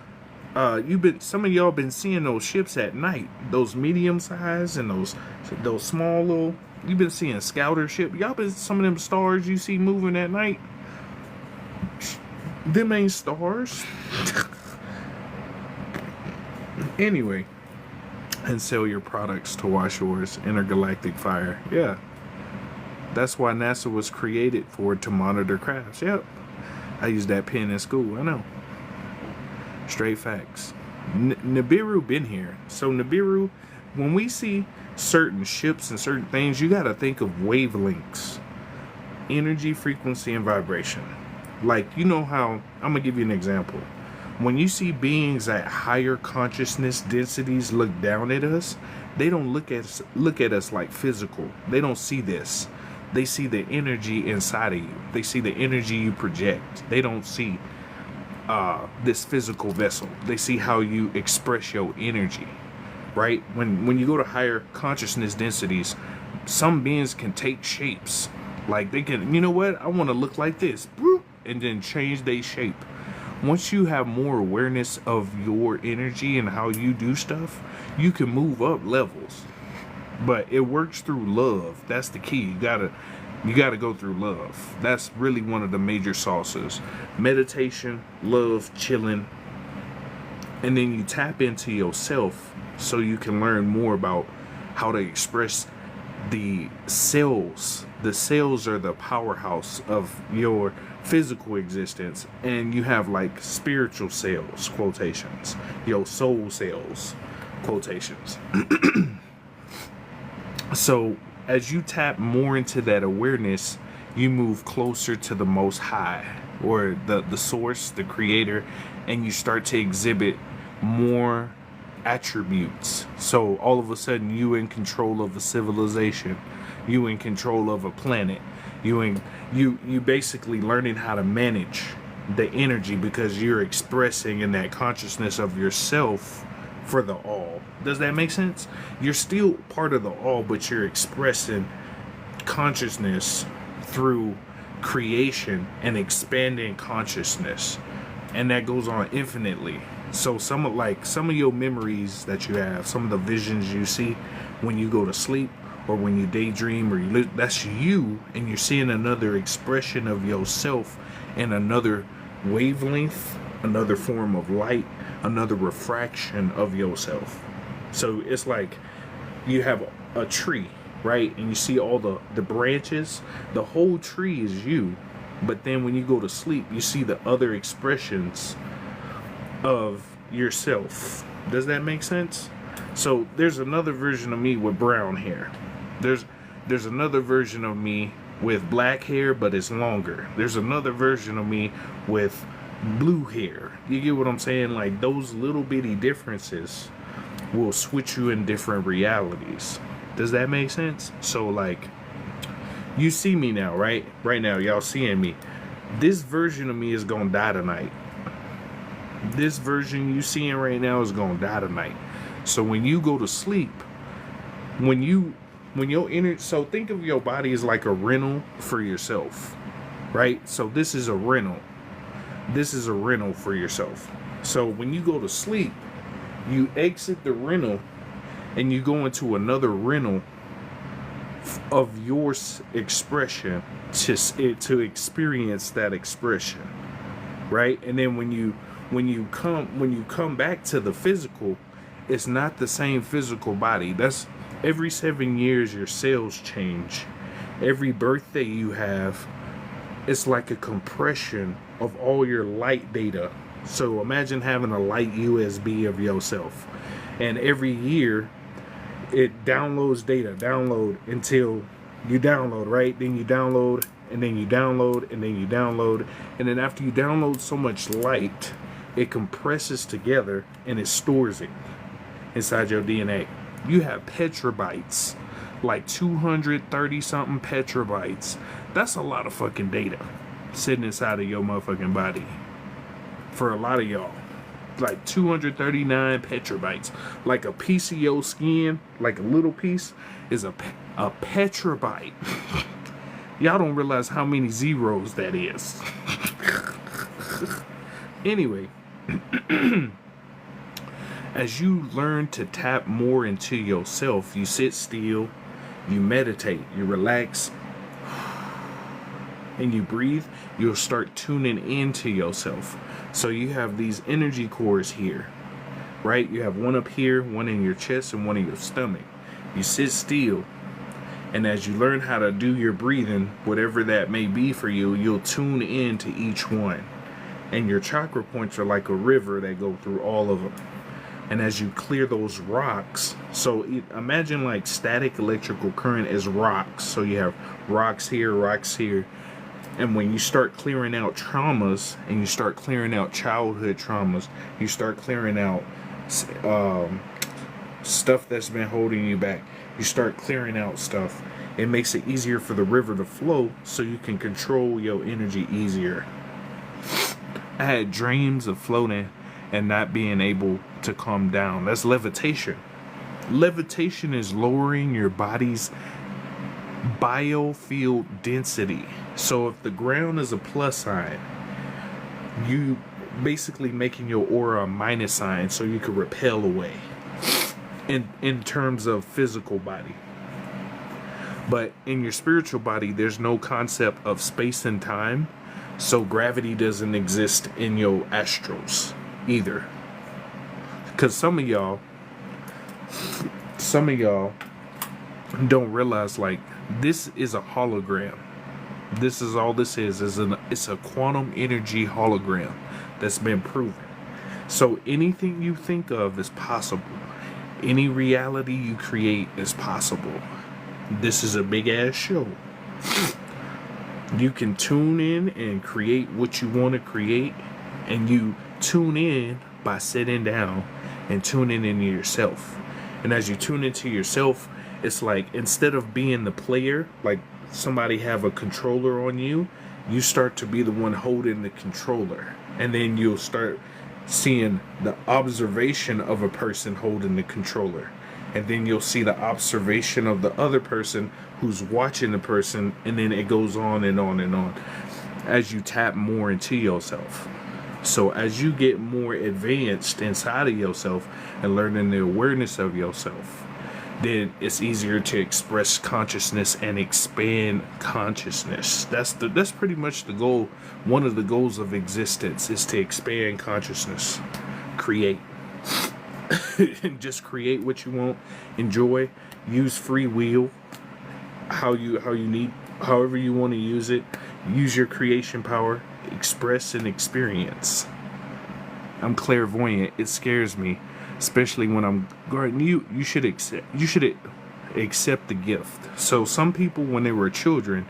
some of y'all been seeing those ships at night, those medium size and those small little. You've been seeing scouter ship. Y'all been some of them stars you see moving at night. Them ain't stars. Anyway, and sell your products to watch yours. Intergalactic fire. Yeah, that's why NASA was created to monitor crafts. Yep, I used that pen in school. I know. Straight facts. Nibiru been here. So Nibiru, when we see certain ships and certain things, you gotta think of wavelengths. Energy, frequency, and vibration. Like, you know how, I'm gonna give you an example. When you see beings at higher consciousness densities look down at us, they don't look at us like physical. They don't see this. They see the energy inside of you. They see the energy you project. They don't see this physical vessel. They see how you express your energy, right? When you go to higher consciousness densities, some beings can take shapes. Like they can, you know what? I want to look like this, and then change their shape. Once you have more awareness of your energy and how you do stuff, you can move up levels. But it works through love. That's the key. You gotta go through love. That's really one of the major sauces. Meditation, love, chilling. And then you tap into yourself so you can learn more about how to express the cells. The cells are the powerhouse of your physical existence. And you have like spiritual cells, quotations. Your soul cells. quotations. So as you tap more into that awareness, you move closer to the Most High, or the source, the creator, and you start to exhibit more attributes. So all of a sudden you in control of a civilization, you in control of a planet, you basically learning how to manage the energy, because you're expressing in that consciousness of yourself for the all. Does that make sense? You're still part of the all, but you're expressing consciousness through creation and expanding consciousness, and that goes on infinitely. So some of your memories that you have, some of the visions you see when you go to sleep or when you daydream or that's you, and you're seeing another expression of yourself in another wavelength, another form of light, another refraction of yourself. So it's like you have a tree, right? And you see all the branches, the whole tree is you. But then when you go to sleep, you see the other expressions of yourself. Does that make sense? So there's another version of me with brown hair. There's another version of me with black hair, but it's longer. There's another version of me with blue hair. You get what I'm saying? Like, those little bitty differences will switch you in different realities. Does that make sense? So like, you see me now, right? Right now, y'all seeing me. This version of me is gonna die tonight. This version you seeing right now is gonna die tonight. So when you go to sleep, when your energy, so think of your body as like a rental for yourself, right? So this is a rental. This is a rental for yourself. So when you go to sleep, you exit the rental and you go into another rental of your expression to experience that expression, right? And then when you come back to the physical, it's not the same physical body. That's every 7 years your cells change. Every birthday you have, it's like a compression of all your light data. So imagine having a light USB of yourself, and every year it downloads data, until you download, right? Then you download, and then you download, and then you download, and then after you download so much light, it compresses together and it stores it inside your DNA. You have petabytes, like 230 something petabytes. That's a lot of fucking data sitting inside of your motherfucking body. For a lot of y'all, like 239 petabytes. Like a piece of your skin, like a little piece, is a petabyte. Y'all don't realize how many zeros that is. Anyway, as you learn to tap more into yourself, you sit still, you meditate, you relax, and you breathe, you'll start tuning into yourself. So you have these energy cores here, right? You have one up here, one in your chest, and one in your stomach. You sit still, and as you learn how to do your breathing, whatever that may be for you, you'll tune into each one. And your chakra points are like a river that go through all of them. And as you clear those rocks, so imagine like static electrical current as rocks. So you have rocks here. And when you start clearing out traumas, and you start clearing out childhood traumas, you start clearing out stuff that's been holding you back, you start clearing out stuff, it makes it easier for the river to flow, so you can control your energy easier. I had dreams of floating and not being able to come down. That's levitation. Levitation is lowering your body's biofield density. So if the ground is a plus sign, you basically making your aura a minus sign so you can repel away in terms of physical body. But in your spiritual body, there's no concept of space and time, so gravity doesn't exist in your astrals either. Because some of y'all don't realize, like, this is a hologram. This is all this is it's a quantum energy hologram that's been proven. So anything you think of is possible. Any reality you create is possible. This is a big ass show. You can tune in and create what you want to create, and you tune in by sitting down and tuning into yourself. And as you tune into yourself, it's like instead of being the player, like somebody have a controller on you, you start to be the one holding the controller. And then you'll start seeing the observation of a person holding the controller. And then you'll see the observation of the other person who's watching the person, and then it goes on and on and on as you tap more into yourself. So as you get more advanced inside of yourself and learning the awareness of yourself, then it's easier to express consciousness and expand consciousness. That's pretty much the goal. One of the goals of existence is to expand consciousness. Create. Just create what you want. Enjoy. Use free will. How you need, however you want to use it. Use your creation power. Express and experience. I'm clairvoyant. It scares me, especially when I'm growing. You should accept the gift. So some people, when they were children,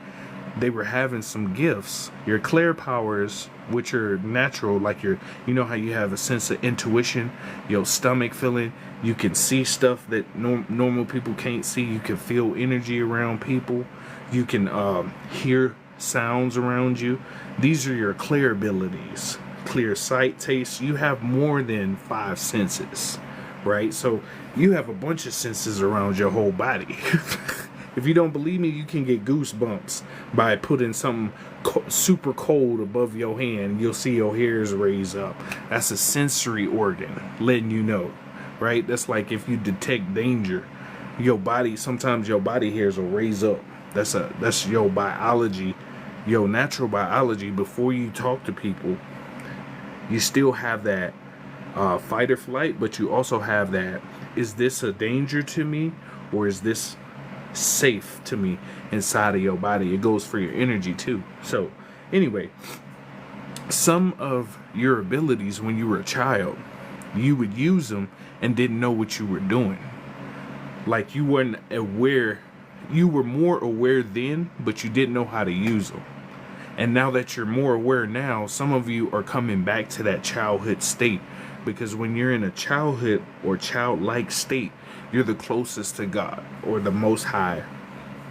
they were having some gifts. Your clair powers, which are natural, like you know how you have a sense of intuition, your stomach feeling. You can see stuff that normal people can't see. You can feel energy around people. You can hear sounds around you. These are your clear abilities. Clear sight, taste. You have more than 5 senses, right? So you have a bunch of senses around your whole body. If you don't believe me, you can get goosebumps by putting something super cold above your hand. You'll see your hairs raise up. That's a sensory organ letting you know, right? That's like if you detect danger, sometimes your body hairs will raise up. That's your biology, your natural biology. Before you talk to people, you still have that fight or flight, but you also have that, is this a danger to me, or is this safe to me inside of your body? It goes for your energy too. So anyway, some of your abilities when you were a child, you would use them and didn't know what you were doing. Like you weren't aware. You were more aware then, but you didn't know how to use them. And now that you're more aware now, some of you are coming back to that childhood state, because when you're in a childhood or childlike state, you're the closest to God or the Most High,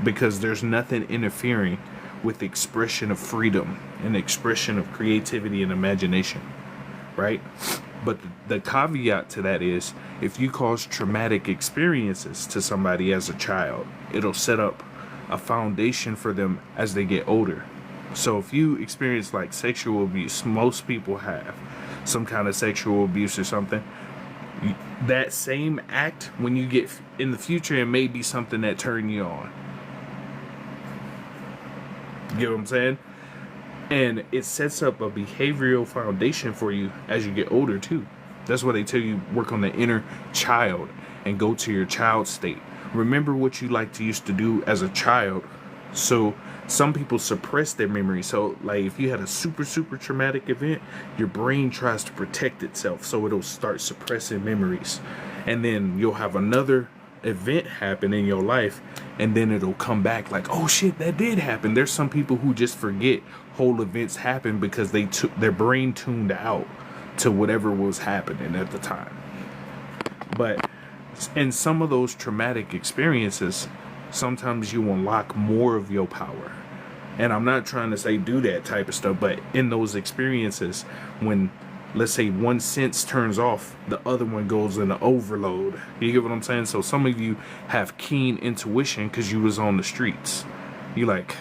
because there's nothing interfering with the expression of freedom and the expression of creativity and imagination, right? But the caveat to that is, if you cause traumatic experiences to somebody as a child, it'll set up a foundation for them as they get older. So if you experience like sexual abuse, most people have some kind of sexual abuse or something, that same act, when you get in the future, it may be something that turn you on. You get what I'm saying? And it sets up a behavioral foundation for you as you get older too. That's why they tell you work on the inner child and go to your child state. Remember what you like to used to do as a child. So some people suppress their memory. So like if you had a super traumatic event, your brain tries to protect itself, so it'll start suppressing memories. And then you'll have another event happen in your life, and then it'll come back like, oh shit, that did happen. There's some people who just forget whole events happen because they took their brain tuned out to whatever was happening at the time. But in some of those traumatic experiences, sometimes you unlock more of your power. And I'm not trying to say do that type of stuff, but in those experiences, when let's say one sense turns off, the other one goes into overload. You get what I'm saying? So some of you have keen intuition because you was on the streets. You like,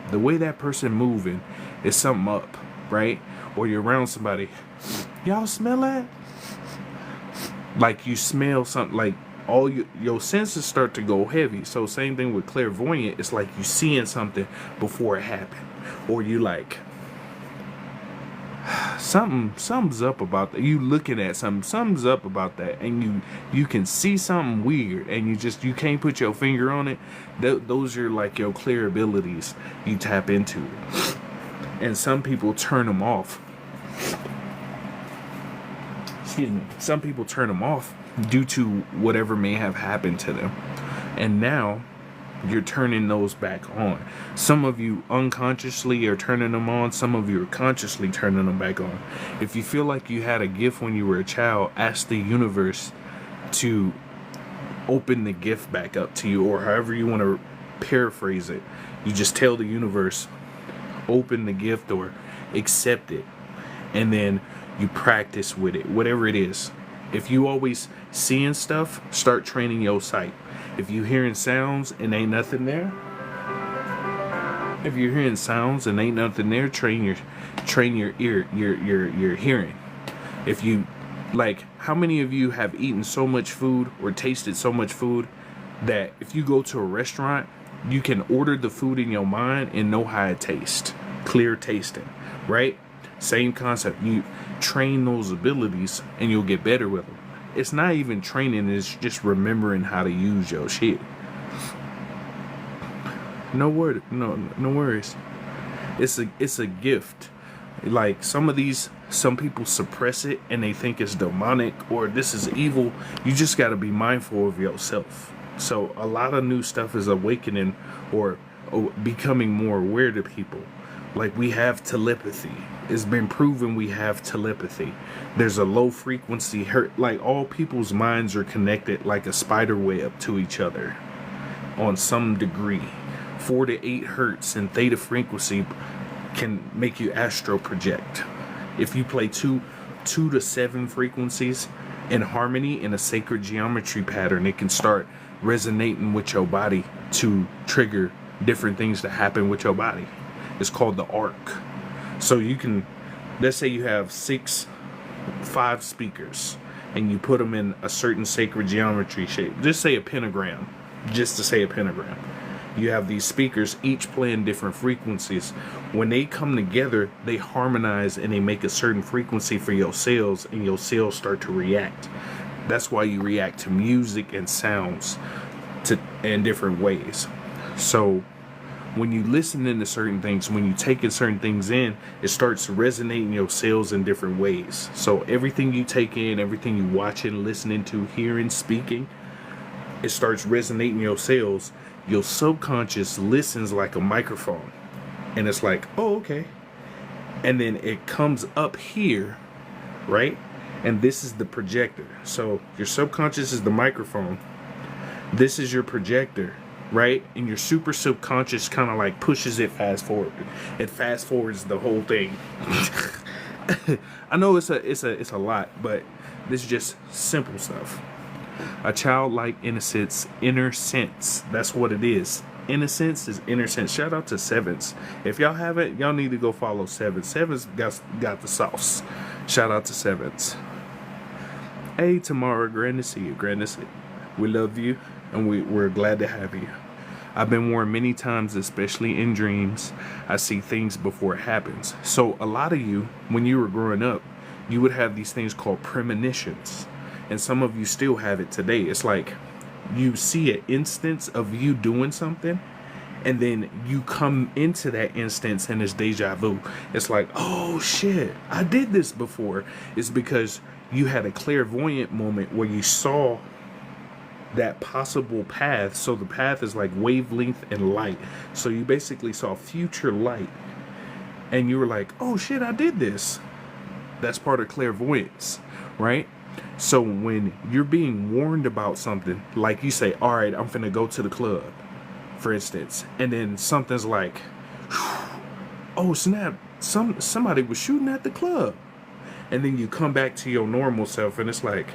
the way that person moving is something up, right? Or you're around somebody, y'all smell that? Like you smell something, like all your senses start to go heavy. So same thing with clairvoyant. It's like you seeing something before it happened, or you like something's up about that. You looking at something's up about that, and you can see something weird, and you can't put your finger on it. Those are like your clear abilities you tap into, and some people turn them off. Excuse me. Some people turn them off due to whatever may have happened to them. And now you're turning those back on. Some of you unconsciously are turning them on. Some of you are consciously turning them back on. If you feel like you had a gift when you were a child, ask the universe to open the gift back up to you, or however you want to paraphrase it. You just tell the universe, open the gift or accept it. And then you practice with it, whatever it is. If you always seeing stuff, start training your sight. If you hearing sounds and ain't nothing there, train your ear, your hearing. If you like, how many of you have eaten so much food or tasted so much food that if you go to a restaurant, you can order the food in your mind and know how it tastes, clear tasting, right? Same concept. You train those abilities and you'll get better with them. It's not even training, it's just remembering how to use your shit. No worries. It's a gift. Like some people suppress it and they think it's demonic or this is evil. You just got to be mindful of yourself. So a lot of new stuff is awakening or becoming more aware to people. Like we have telepathy. It's been proven we have telepathy. There's a low frequency hurt. Like all people's minds are connected like a spider web to each other on some degree. 4 to 8 hertz and theta frequency can make you astral project. If you play 2 to 7 frequencies in harmony in a sacred geometry pattern, it can start resonating with your body to trigger different things that happen with your body. It's called the arc. So you can, let's say you have 5 speakers and you put them in a certain sacred geometry shape. Just say a pentagram, just to say a pentagram. You have these speakers, each playing different frequencies. When they come together, they harmonize and they make a certain frequency for your cells, and your cells start to react. That's why you react to music and sounds in different ways. So when you listen into certain things, when you take in certain things in, it starts resonating your cells in different ways. So everything you take in, everything you watching, listening to, hearing, speaking, it starts resonating your cells. Your subconscious listens like a microphone. And it's like, oh, okay. And then it comes up here, right? And this is the projector. So your subconscious is the microphone. This is your projector, right? And your super subconscious kind of like pushes it fast forward. It fast forwards the whole thing. I know it's a lot, but this is just simple stuff. A childlike innocence, inner sense. That's what it is. Innocence is inner sense. Shout out to Sevens. If y'all haven't, y'all need to go follow Sevens. Sevens got the sauce. Shout out to Sevens. Hey, Tamara, grand to see you. Grand to see you. We love you, and we're glad to have you. I've been warned many times, especially in dreams. I see things before it happens. So a lot of you, when you were growing up, you would have these things called premonitions. And some of you still have it today. It's like you see an instance of you doing something, and then you come into that instance and it's deja vu. It's like, oh shit, I did this before. It's because you had a clairvoyant moment where you saw that possible path. So the path is like wavelength and light. So you basically saw future light, and you were like, oh shit, I did this. That's part of clairvoyance, right? So when you're being warned about something, like you say, all right, I'm finna go to the club, for instance, and then something's like, oh snap, somebody was shooting at the club. And then you come back to your normal self and it's like,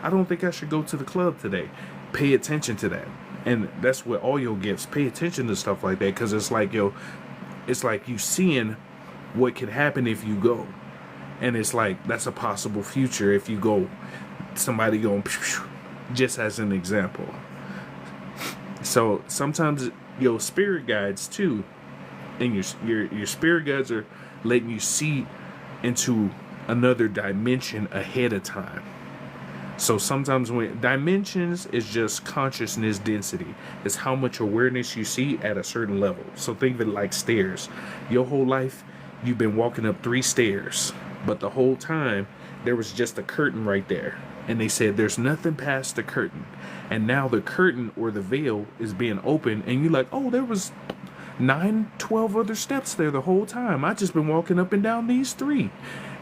I don't think I should go to the club today. Pay attention to that. And that's what all your gifts, pay attention to stuff like that, because it's like, it's like you seeing what can happen if you go. And it's like, that's a possible future if you go. Somebody going, just as an example. So sometimes your spirit guides too, and your spirit guides are letting you see into another dimension ahead of time. So sometimes when dimensions is just consciousness density, it's how much awareness you see at a certain level. So think of it like stairs. Your whole life, you've been walking up 3 stairs. But the whole time, there was just a curtain right there. and they said there's nothing past the curtain. And now the curtain or the veil is being opened, and you're like, oh, there was 9, 12 other steps there the whole time. I just been walking up and down these 3.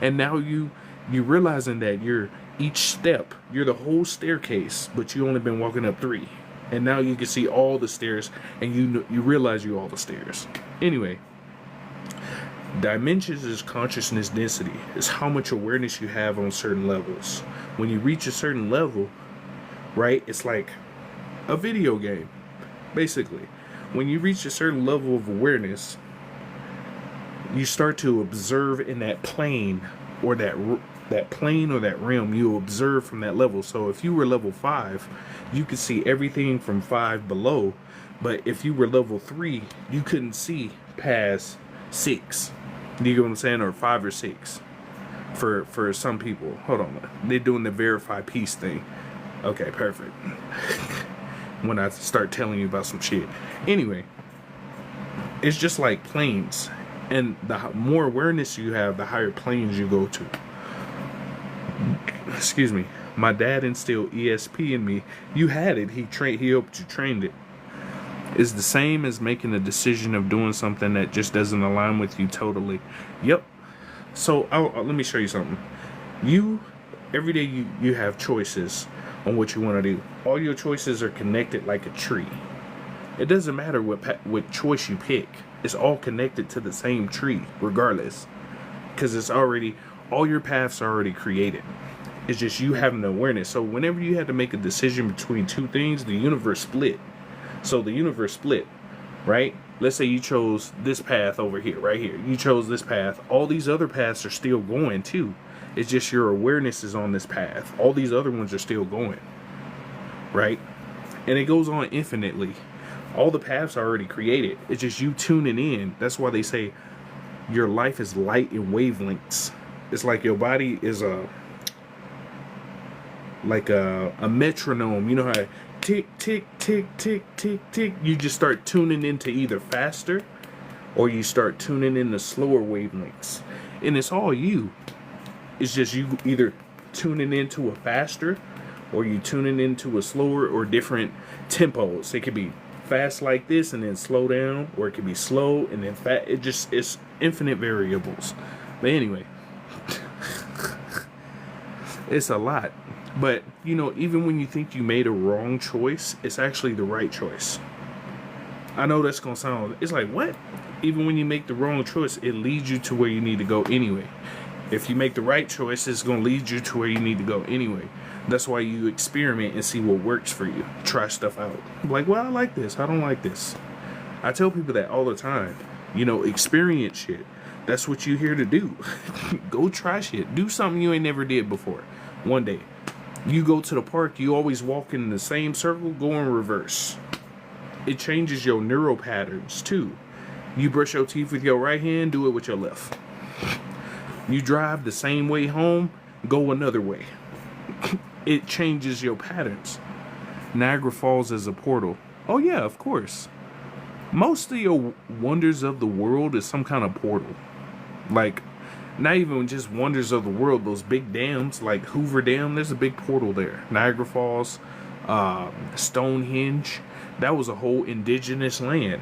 And now you realizing that you're each step, you're the whole staircase, but you only been walking up 3. And now you can see all the stairs, and you realize you all the stairs. Anyway, dimensions is consciousness density. It's how much awareness you have on certain levels. When you reach a certain level, right, it's like a video game, basically. When you reach a certain level of awareness, you start to observe in that plane or that plane or that realm. You observe from that level. So if you were level 5, you could see everything from 5 below. But if you were level 3, you couldn't see past 6. You get what I'm saying? Or 5 or 6 for some people. Hold on, they're doing the verify peace thing. Okay, perfect. When I start telling you about some shit. Anyway, it's just like planes. And the more awareness you have, the higher planes you go to. Excuse me. My dad instilled ESP in me. You had it. He helped you train it. It's the same as making a decision of doing something that just doesn't align with you totally. Yep. So let me show you something. Every day you have choices on what you want to do. All your choices are connected like a tree. It doesn't matter what choice you pick. It's all connected to the same tree, regardless. Because it's already, all your paths are already created. It's just you having the awareness. So whenever you had to make a decision between 2 things, the universe split. So the universe split, right? Let's say you chose this path over here, right here. You chose this path. All these other paths are still going too. It's just your awareness is on this path. All these other ones are still going, right? And it goes on infinitely. All the paths are already created. It's just you tuning in. That's why they say your life is light in wavelengths. It's like your body is a metronome. You know how tick, tick, tick, tick, tick, tick. You just start tuning into either faster or you start tuning into slower wavelengths. And it's all you. It's just you either tuning into a faster or you tuning into a slower or different tempos. It could be fast like this and then slow down, or it could be slow and then fast. It's infinite variables. But anyway, it's a lot. But even when you think you made a wrong choice, it's actually the right choice. I know that's gonna sound, it's like, what? Even when you make the wrong choice, it leads you to where you need to go anyway. If you make the right choice, it's gonna lead you to where you need to go anyway. That's why you experiment and see what works for you. Try stuff out. Like, well, I like this. I don't like this. I tell people that all the time. Experience shit. That's what you're here to do. Go try shit. Do something you ain't never did before. One day. You go to the park, you always walk in the same circle, go in reverse. It changes your neural patterns too. You brush your teeth with your right hand, do it with your left. You drive the same way home, go another way. It changes your patterns. Niagara Falls is a portal. Oh yeah, of course. Most of your wonders of the world is some kind of portal. Like, not even just wonders of the world, those big dams, like Hoover Dam, there's a big portal there. Niagara Falls, Stonehenge, that was a whole indigenous land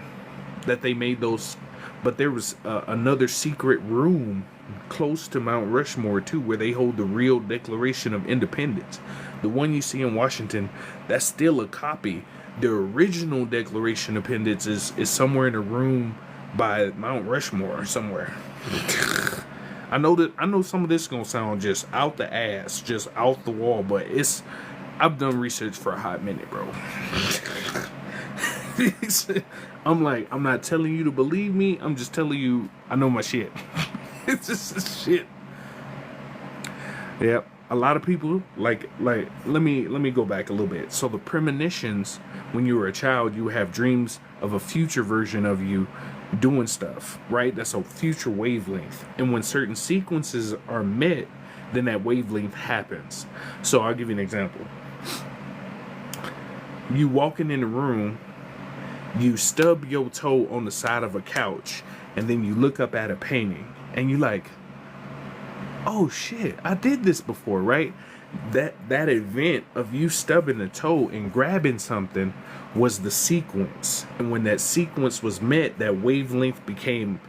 that they made those. But there was another secret room close to Mount Rushmore too, where they hold the real Declaration of Independence. The one you see in Washington, that's still a copy. The original Declaration of Independence is somewhere in a room by Mount Rushmore or somewhere. I know some of this is gonna sound just out the ass, just out the wall, but I've done research for a hot minute, bro. I'm not telling you to believe me, I'm just telling you I know my shit. It's just shit. Yep. A lot of people like let me go back a little bit. So the premonitions, when you were a child, you have dreams of a future version of you doing stuff, right? That's a future wavelength. And when certain sequences are met, then that wavelength happens. So I'll give you an example. You walking in the room, you stub your toe on the side of a couch, and then you look up at a painting, and you like, oh shit, I did this before, right? That event of you stubbing a toe and grabbing something was the sequence. And when that sequence was met, that wavelength became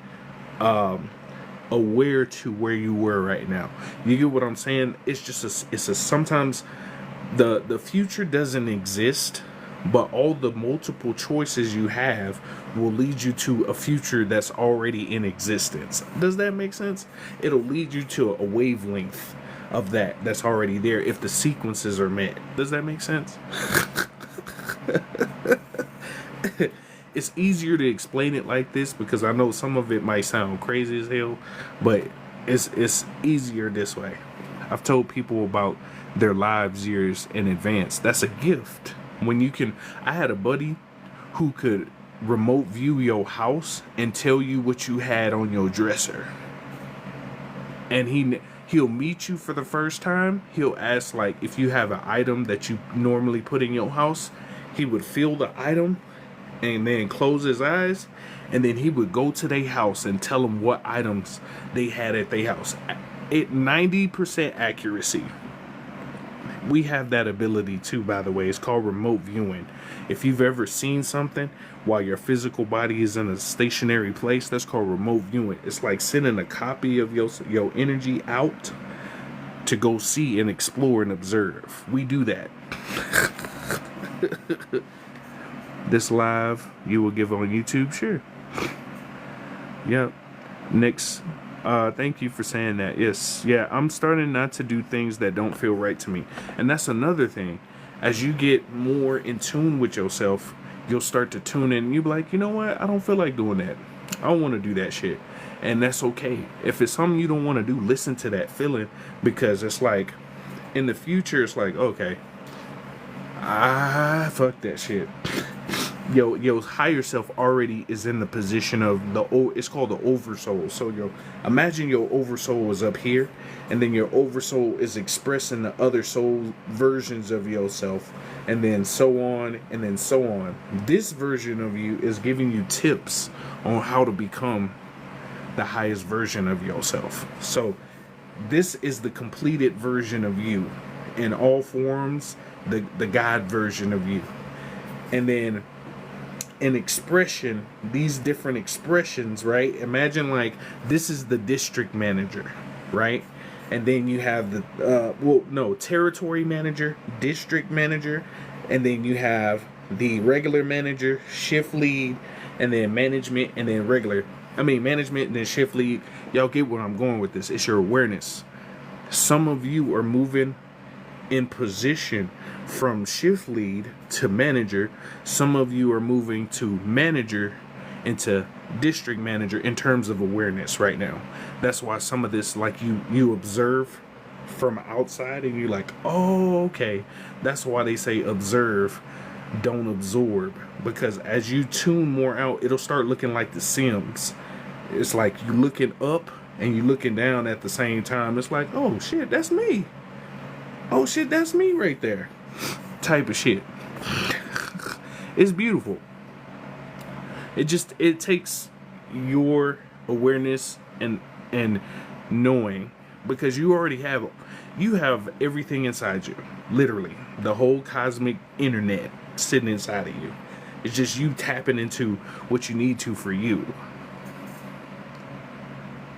aware to where you were right now. You get what I'm saying? It's just it's a sometimes the future doesn't exist, but all the multiple choices you have will lead you to a future that's already in existence. Does that make sense? It'll lead you to a wavelength of that's already there if the sequences are met. Does that make sense? It's easier to explain it like this because I know some of it might sound crazy as hell, but it's easier this way. I've told people about their lives years in advance. That's a gift. When you can, I had a buddy who could remote view your house and tell you what you had on your dresser. And he'll meet you for the first time. He'll ask, like, if you have an item that you normally put in your house, he would feel the item and then close his eyes, and then he would go to their house and tell them what items they had at their house. At 90% accuracy. We have that ability too, by the way. It's called remote viewing. If you've ever seen something while your physical body is in a stationary place, that's called remote viewing. It's like sending a copy of your energy out to go see and explore and observe. We do that. This live you will give on YouTube? Sure. Yep. Next. Thank you for saying that. Yes. Yeah, I'm starting not to do things that don't feel right to me. And that's another thing. As you get more in tune with yourself, you'll start to tune in and you'll be like, you know what? I don't feel like doing that. I don't want to do that shit. And that's okay. If it's something you don't want to do, listen to that feeling, because it's like in the future, it's like, okay, fuck that shit. Your higher self already is in the position of it's called the oversoul. So imagine your oversoul is up here, and then your oversoul is expressing the other soul versions of yourself, and then so on, and then so on. This version of you is giving you tips on how to become the highest version of yourself. So this is the completed version of you in all forms, the God version of you. And then an expression, these different expressions, right? Imagine like this is the district manager, right? And then you have the territory manager, district manager, and then you have the regular manager, shift lead, and then management, and then management and then shift lead. Y'all get where I'm going with this. It's your awareness. Some of you are moving in position from shift lead to manager. Some of you are moving to manager into district manager in terms of awareness right now. That's why some of this, like you observe from outside and you're like, oh, okay. That's why they say observe, don't absorb. Because as you tune more out, it'll start looking like The Sims. It's like you're looking up and you're looking down at the same time. It's like, oh shit, that's me. Oh shit, that's me right there. Type of shit. It's beautiful. It takes your awareness and knowing, because you already have everything inside you. Literally, the whole cosmic internet sitting inside of you. It's just you tapping into what you need to for you.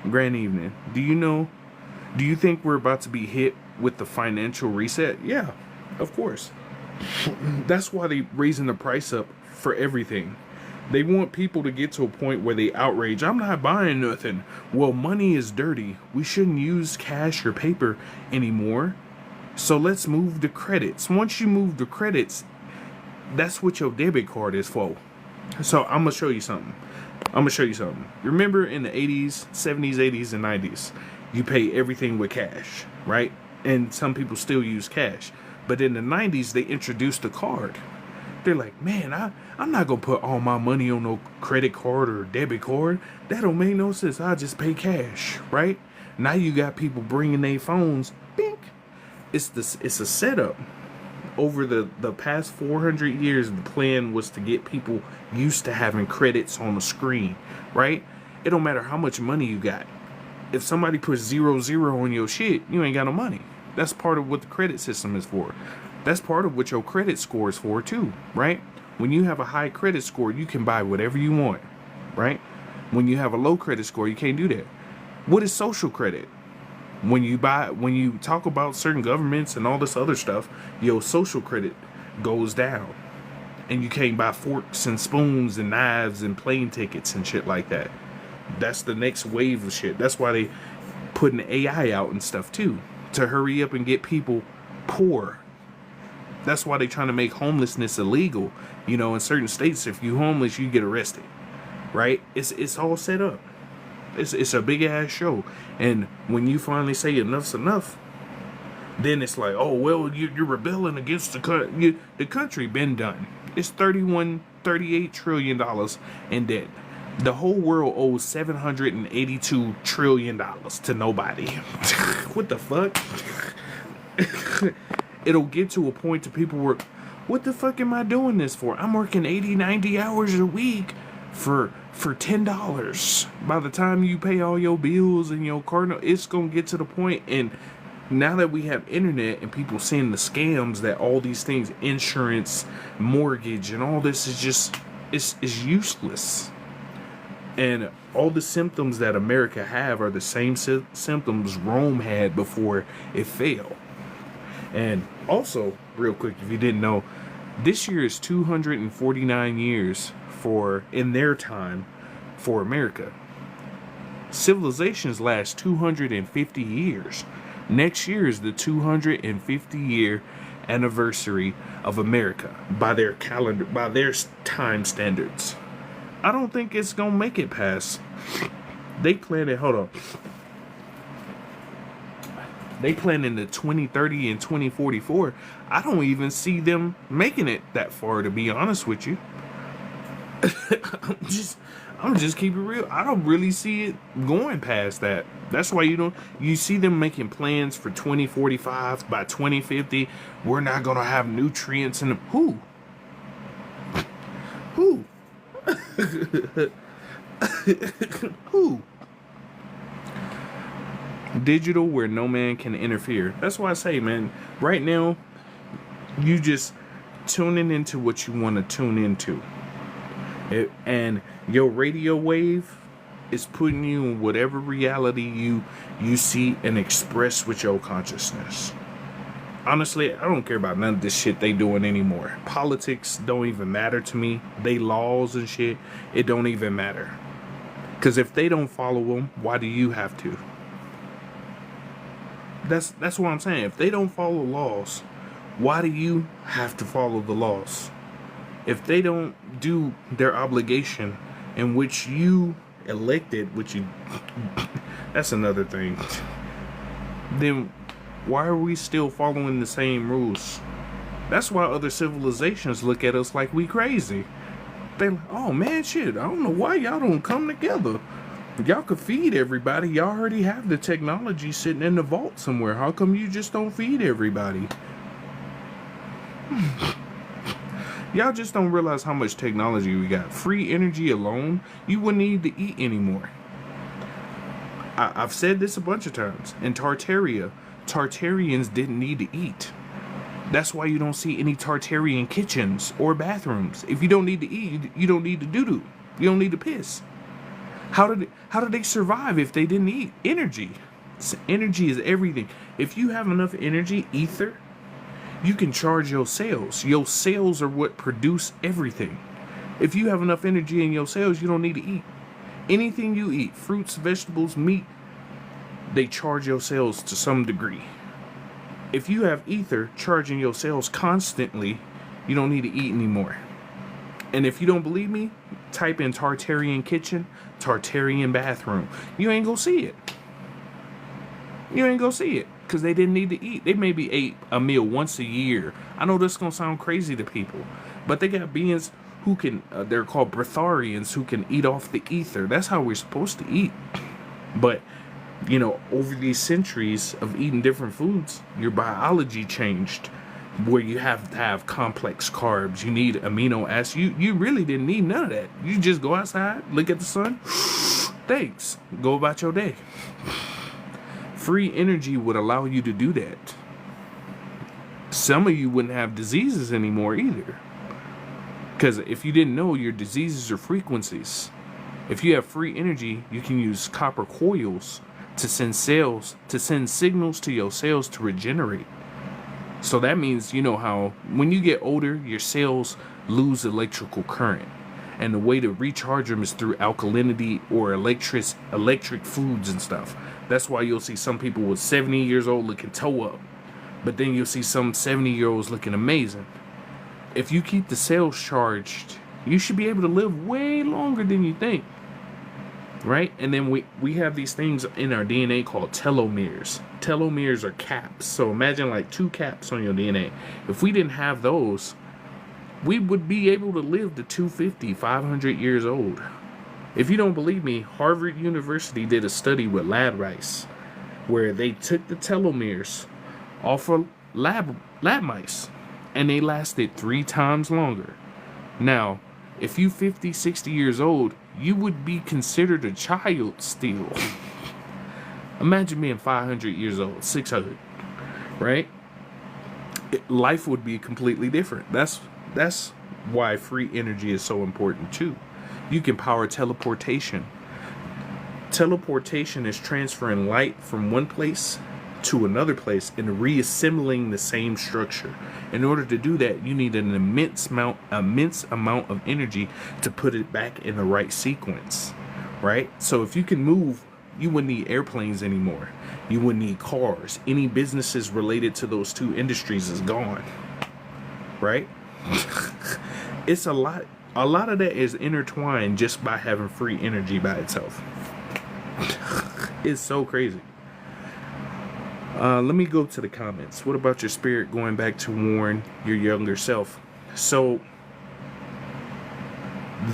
Grand evening. Do you think we're about to be hit with the financial reset? Yeah, of course. That's why they raising the price up for everything. They want people to get to a point where they outrage. I'm not buying nothing. Well, money is dirty. We shouldn't use cash or paper anymore. So let's move to credits. Once you move to credits, that's what your debit card is for. So I'm going to show you something. Remember in the 80s, 70s, 80s, and 90s, you pay everything with cash, right? And some people still use cash. But in the 90s, they introduced a card. They're like, man, I'm not going to put all my money on no credit card or debit card. That don't make no sense. I'll just pay cash, right? Now you got people bringing their phones. Bink. It's a setup. Over the past 400 years, the plan was to get people used to having credits on the screen, right? It don't matter how much money you got. If somebody puts 00 on your shit, you ain't got no money. That's part of what the credit system is for. That's part of what your credit score is for too, right? When you have a high credit score, you can buy whatever you want, right? When you have a low credit score, you can't do that. What is social credit? When you talk about certain governments and all this other stuff, your social credit goes down. And you can't buy forks and spoons and knives and plane tickets and shit like that. That's the next wave of shit. That's why they putting AI out and stuff too, to hurry up and get people poor. That's why they trying to make homelessness illegal. You know, in certain states, if you homeless, you get arrested, right? It's all set up. It's a big ass show. And when you finally say enough's enough, then it's like, oh well, you're rebelling against the country. The country been done. It's $38 trillion in debt. The whole world owes $782 trillion to nobody. What the fuck? It'll get to a point to people where, what the fuck am I doing this for? I'm working 80, 90 hours a week for $10. By the time you pay all your bills and your car, it's gonna get to the point. And now that we have internet and people seeing the scams that all these things, insurance, mortgage, and all this is just, it's useless. And all the symptoms that America have are the same symptoms Rome had before it failed. And also, real quick, if you didn't know, this year is 249 years in their time, for America. Civilizations last 250 years. Next year is the 250 year anniversary of America by their calendar, by their time standards. I don't think it's gonna make it past. They plan it. Hold on. They plan in the 2030 and 2044. I don't even see them making it that far, to be honest with you. I'm just keeping it real. I don't really see it going past that. That's why you see them making plans for 2045. By 2050, we're not gonna have nutrients in them. Who? Who? Digital where no man can interfere. That's why I say, man, right now, you just tuning into what you want to tune into. And your radio wave is putting you in whatever reality you see and express with your consciousness. Honestly, I don't care about none of this shit they doing anymore. Politics don't even matter to me. They laws and shit, it don't even matter. Because if they don't follow them, why do you have to? That's what I'm saying. If they don't follow laws, why do you have to follow the laws? If they don't do their obligation in which you elected, that's another thing. Then why are we still following the same rules? That's why other civilizations look at us like we crazy. They like, oh man, shit, I don't know why y'all don't come together. Y'all could feed everybody. Y'all already have the technology sitting in the vault somewhere. How come you just don't feed everybody? Y'all just don't realize how much technology we got. Free energy alone, you wouldn't need to eat anymore. I've said this a bunch of times. In Tartaria, Tartarians didn't need to eat. That's why you don't see any Tartarian kitchens or bathrooms. If you don't need to eat, you don't need to doo-doo. You don't need to piss. How did they survive if they didn't eat? Energy. Energy is everything. If you have enough energy, ether, you can charge your cells. Your cells are what produce everything. If you have enough energy in your cells, you don't need to eat. Anything you eat, fruits, vegetables, meat, they charge your cells to some degree. If you have ether charging your cells constantly, you don't need to eat anymore. And if you don't believe me, type in Tartarian kitchen, Tartarian bathroom. You ain't gonna see it. You ain't gonna see it. Because they didn't need to eat. They maybe ate a meal once a year. I know this is gonna sound crazy to people, but they got beings who can, they're called breatharians, who can eat off the ether. That's how we're supposed to eat. But, you know, over these centuries of eating different foods, your biology changed, where you have to have complex carbs. You need amino acids. You really didn't need none of that. You just go outside, look at the sun, thanks, go about your day. Free energy would allow you to do that. Some of you wouldn't have diseases anymore either. Because if you didn't know, your diseases are frequencies. If you have free energy, you can use copper coils to send signals to your cells to regenerate. So that means, you know how when you get older, your cells lose electrical current. And the way to recharge them is through alkalinity or electric foods and stuff. That's why you'll see some people with 70 years old looking toe up. But then you'll see some 70-year-olds looking amazing. If you keep the cells charged, you should be able to live way longer than you think. Right? And then we have these things in our DNA called telomeres. Telomeres are caps. So imagine like 2 caps on your DNA. If we didn't have those, we would be able to live to 250, 500 years old. If you don't believe me, Harvard University did a study with lab mice where they took the telomeres off of lab mice and they lasted 3 times longer. Now, if you 50, 60 years old, you would be considered a child still. Imagine being 500 years old, 600, right? Life would be completely different. That's why free energy is so important too. You can power teleportation. Teleportation is transferring light from one place to another place and reassembling the same structure. In order to do that, you need an immense amount of energy to put it back in the right sequence, right? So if you can move, you wouldn't need airplanes anymore. You wouldn't need cars. Any businesses related to those 2 industries is gone, right? It's a lot of that is intertwined just by having free energy by itself. It's so crazy. Let me go to the comments. What about your spirit going back to warn your younger self? So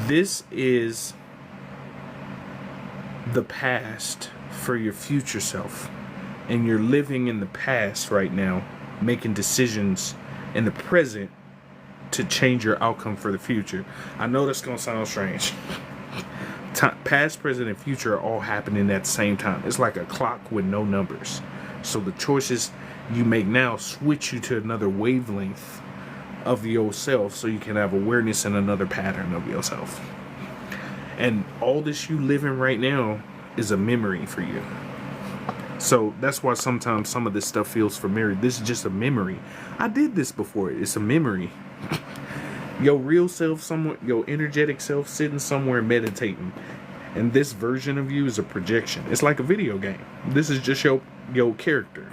this is the past for your future self. And you're living in the past right now, making decisions in the present to change your outcome for the future. I know that's going to sound strange. Past, present, and future are all happening at the same time. It's like a clock with no numbers. So the choices you make now switch you to another wavelength of your self so you can have awareness in another pattern of yourself. And all this you live in right now is a memory for you. So that's why sometimes some of this stuff feels familiar. This is just a memory. I did this before. It's a memory. Your real self, your energetic self sitting somewhere meditating. And this version of you is a projection. It's like a video game. This is just your character.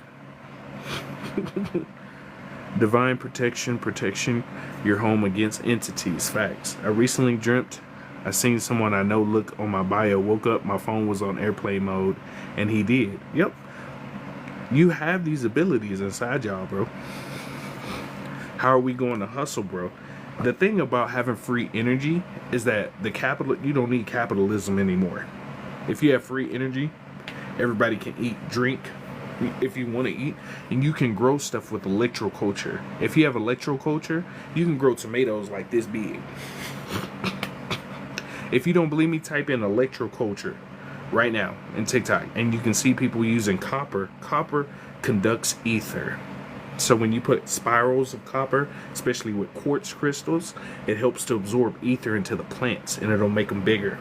Divine protection your home against entities. Facts. I recently dreamt I seen someone I know look on my bio, woke up, my phone was on airplane mode, and he did. Yep. You have these abilities inside y'all, bro. How are we going to hustle, bro? The thing about having free energy is that you don't need capitalism anymore. If you have free energy, everybody can eat, drink, if you want to eat, and you can grow stuff with electroculture. If you have electroculture, you can grow tomatoes like this big. If you don't believe me, type in electroculture right now in TikTok, and you can see people using copper. Copper conducts ether. So when you put spirals of copper, especially with quartz crystals, it helps to absorb ether into the plants, and it'll make them bigger.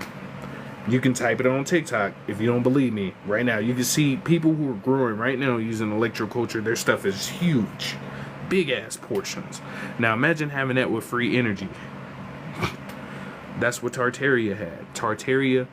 You can type it on TikTok if you don't believe me right now. You can see people who are growing right now using electroculture. Their stuff is huge, big ass portions. Now imagine having that with free energy. That's what Tartaria had. Tartaria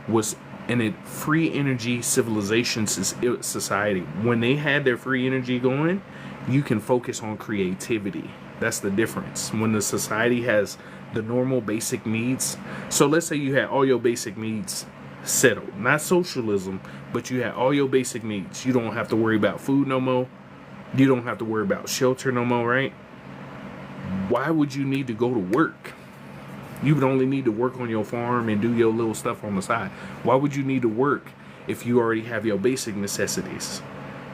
was in a free energy civilization society. When they had their free energy going, you can focus on creativity. That's the difference. When the society has the normal basic needs. So let's say you had all your basic needs settled. Not socialism, but you had all your basic needs. You don't have to worry about food no more. You don't have to worry about shelter no more, right? Why would you need to go to work? You would only need to work on your farm and do your little stuff on the side. Why would you need to work if you already have your basic necessities?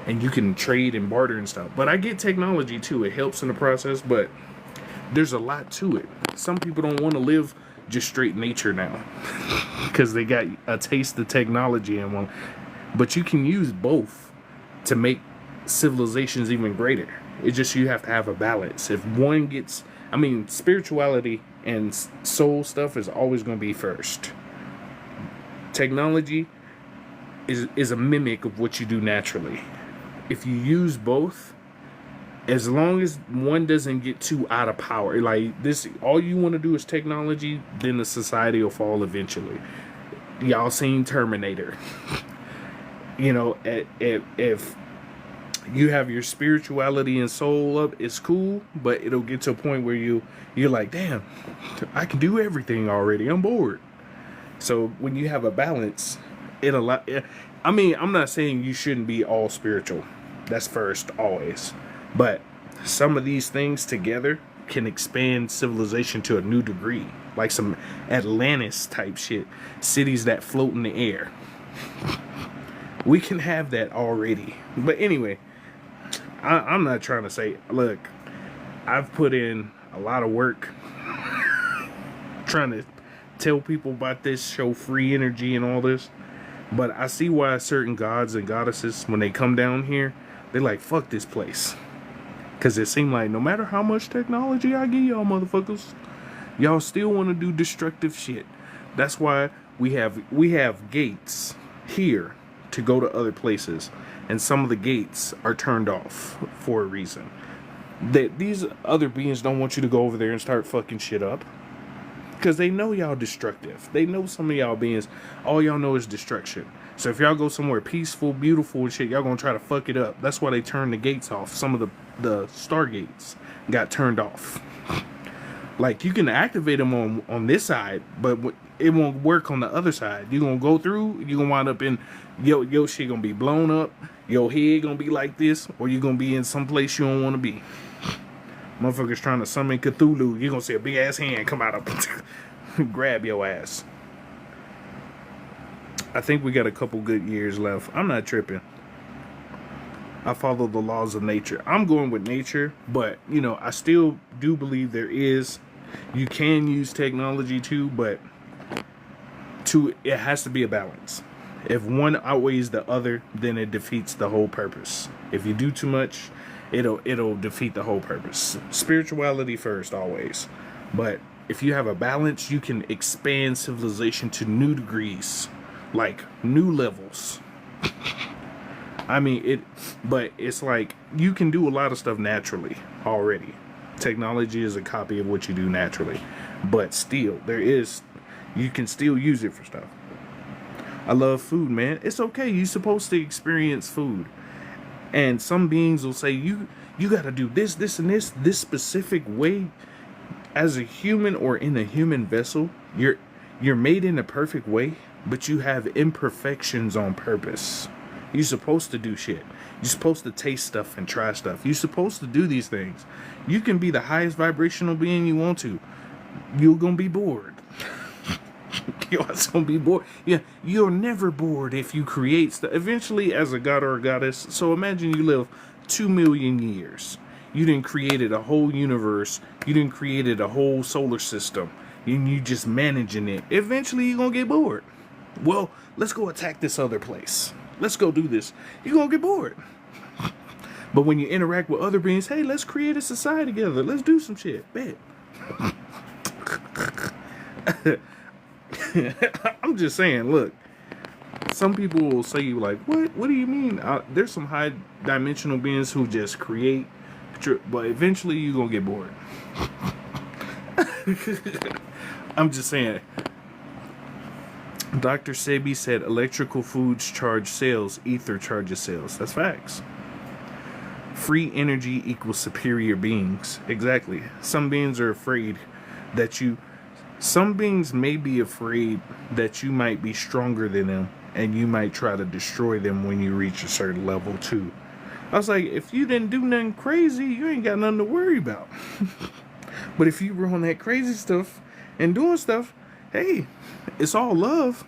And you can trade and barter and stuff. But I get technology too. It helps in the process, but there's a lot to it. Some people don't want to live just straight nature now because they got a taste of technology in one. But you can use both to make civilization is even greater. It's just you have to have a balance. If one gets, I mean, spirituality and soul stuff is always going to be first. Technology is a mimic of what you do naturally. If you use both, as long as one doesn't get too out of power, like this, all you want to do is technology, then the society will fall eventually. Y'all seen Terminator. You know, if you have your spirituality and soul up, it's cool, but it'll get to a point where you're like, damn, I can do everything already. I'm bored. So when you have a balance, I mean, I'm not saying you shouldn't be all spiritual. That's first, always. But some of these things together can expand civilization to a new degree. Like some Atlantis type shit. Cities that float in the air. We can have that already. But anyway, I'm not trying to say, look, I've put in a lot of work trying to tell people about this, show free energy and all this. But I see why certain gods and goddesses, when they come down here, they're like, fuck this place. Because it seemed like no matter how much technology I give y'all motherfuckers, y'all still want to do destructive shit. That's why we have gates here to go to other places. And some of the gates are turned off for a reason. That these other beings don't want you to go over there and start fucking shit up. Because they know y'all destructive. They know some of y'all beings, all y'all know is destruction. So if y'all go somewhere peaceful, beautiful and shit, y'all gonna try to fuck it up. That's why they turned the gates off. Some of the stargates got turned off. Like, you can activate them on this side, but it won't work on the other side. You gonna go through, you gonna wind up in, your shit gonna be blown up, your head gonna be like this, or you gonna be in some place you don't want to be. Motherfuckers trying to summon Cthulhu, you gonna see a big ass hand come out of grab your ass. I think we got a couple good years left. I'm not tripping. I follow the laws of nature. I'm going with nature, but you know, I still do believe you can use technology too, but it has to be a balance. If one outweighs the other, then it defeats the whole purpose. If you do too much, it'll defeat the whole purpose. Spirituality first, always. But if you have a balance, you can expand civilization to new degrees, like new levels. I mean, but it's like you can do a lot of stuff naturally already. Technology is a copy of what you do naturally, but still, you can still use it for stuff. I love food, man. It's okay. You're supposed to experience food. And some beings will say, you got to do this, and this specific way. As a human or in a human vessel, you're made in a perfect way, but you have imperfections on purpose. You're supposed to do shit. You're supposed to taste stuff and try stuff. You're supposed to do these things. You can be the highest vibrational being you want to. You're going to be bored. You're going to be bored. Yeah, you're never bored if you create stuff. Eventually, as a god or a goddess, so imagine you live 2 million years. You done created a whole universe. You done created a whole solar system. And you just managing it. Eventually, you're going to get bored. Well, let's go attack this other place. Let's go do this. You're going to get bored. But when you interact with other beings, hey, let's create a society together. Let's do some shit. Bet. I'm just saying, look. Some people will say, like, what? What do you mean? There's some high dimensional beings who just create. But eventually, you're going to get bored. I'm just saying. Dr. Sebi said electrical foods charge cells, ether charges cells. That's facts. Free energy equals superior beings. Exactly. Some beings are afraid that some beings may be afraid that you might be stronger than them and you might try to destroy them when you reach a certain level too. I was like, if you didn't do nothing crazy, you ain't got nothing to worry about. But if you were on that crazy stuff and doing stuff, hey, it's all love.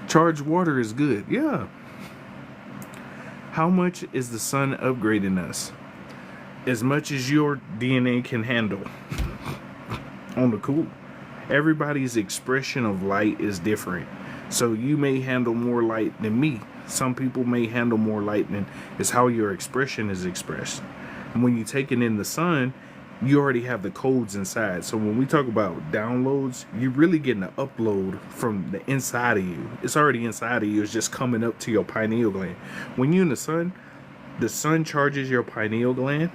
Charged water is good. Yeah. How much is the sun upgrading us? As much as your DNA can handle. On the cool. Everybody's expression of light is different. So you may handle more light than me. Some people may handle more light than is how your expression is expressed. And when you take it in the sun, you already have the codes inside. So when we talk about downloads, you're really getting an upload from the inside of you. It's already inside of you. It's just coming up to your pineal gland. When you're in the sun charges your pineal gland.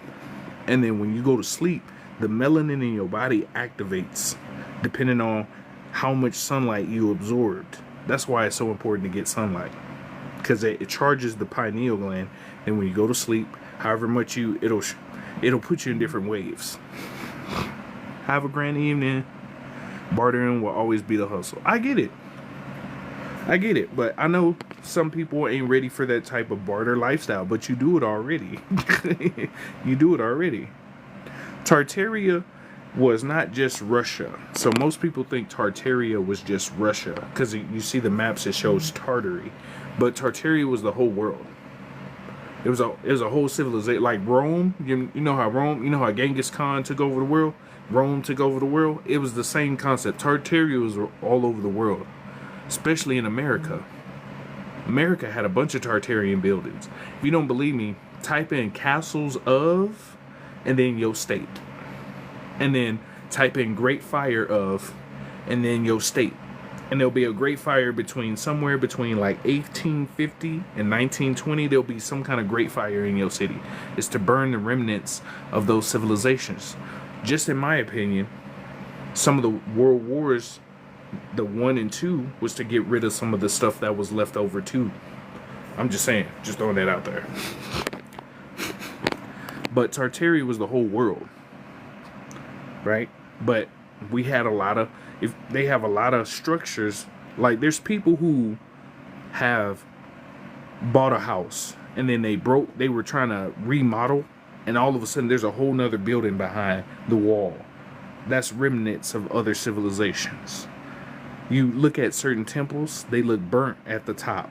And then when you go to sleep, the melanin in your body activates depending on how much sunlight you absorbed. That's why it's so important to get sunlight, because it charges the pineal gland. And when you go to sleep, however much it'll put you in different waves. Have a grand evening. Bartering will always be the hustle. I get it, but I know some people ain't ready for that type of barter lifestyle, but you do it already. You do it already. Tartaria was not just Russia. So most people think Tartaria was just Russia, because you see the maps, it shows Tartary. But Tartaria was the whole world. It was a whole civilization. Like Rome, you know how Genghis Khan took over the world? Rome took over the world? It was the same concept. Tartaria was all over the world, especially in America. America had a bunch of Tartarian buildings. If you don't believe me, type in castles of, and then your state. And then type in Great Fire of, and then your state. And there'll be a Great Fire somewhere between like 1850 and 1920. There'll be some kind of Great Fire in your city. It's to burn the remnants of those civilizations. Just in my opinion, some of the world wars, the 1 and 2, was to get rid of some of the stuff that was left over too. I'm just saying, just throwing that out there. But Tartaria was the whole world, right? But we had they have a lot of structures. Like there's people who have bought a house and then they were trying to remodel, and all of a sudden there's a whole nother building behind the wall. That's remnants of other civilizations. You look at certain temples, they look burnt at the top,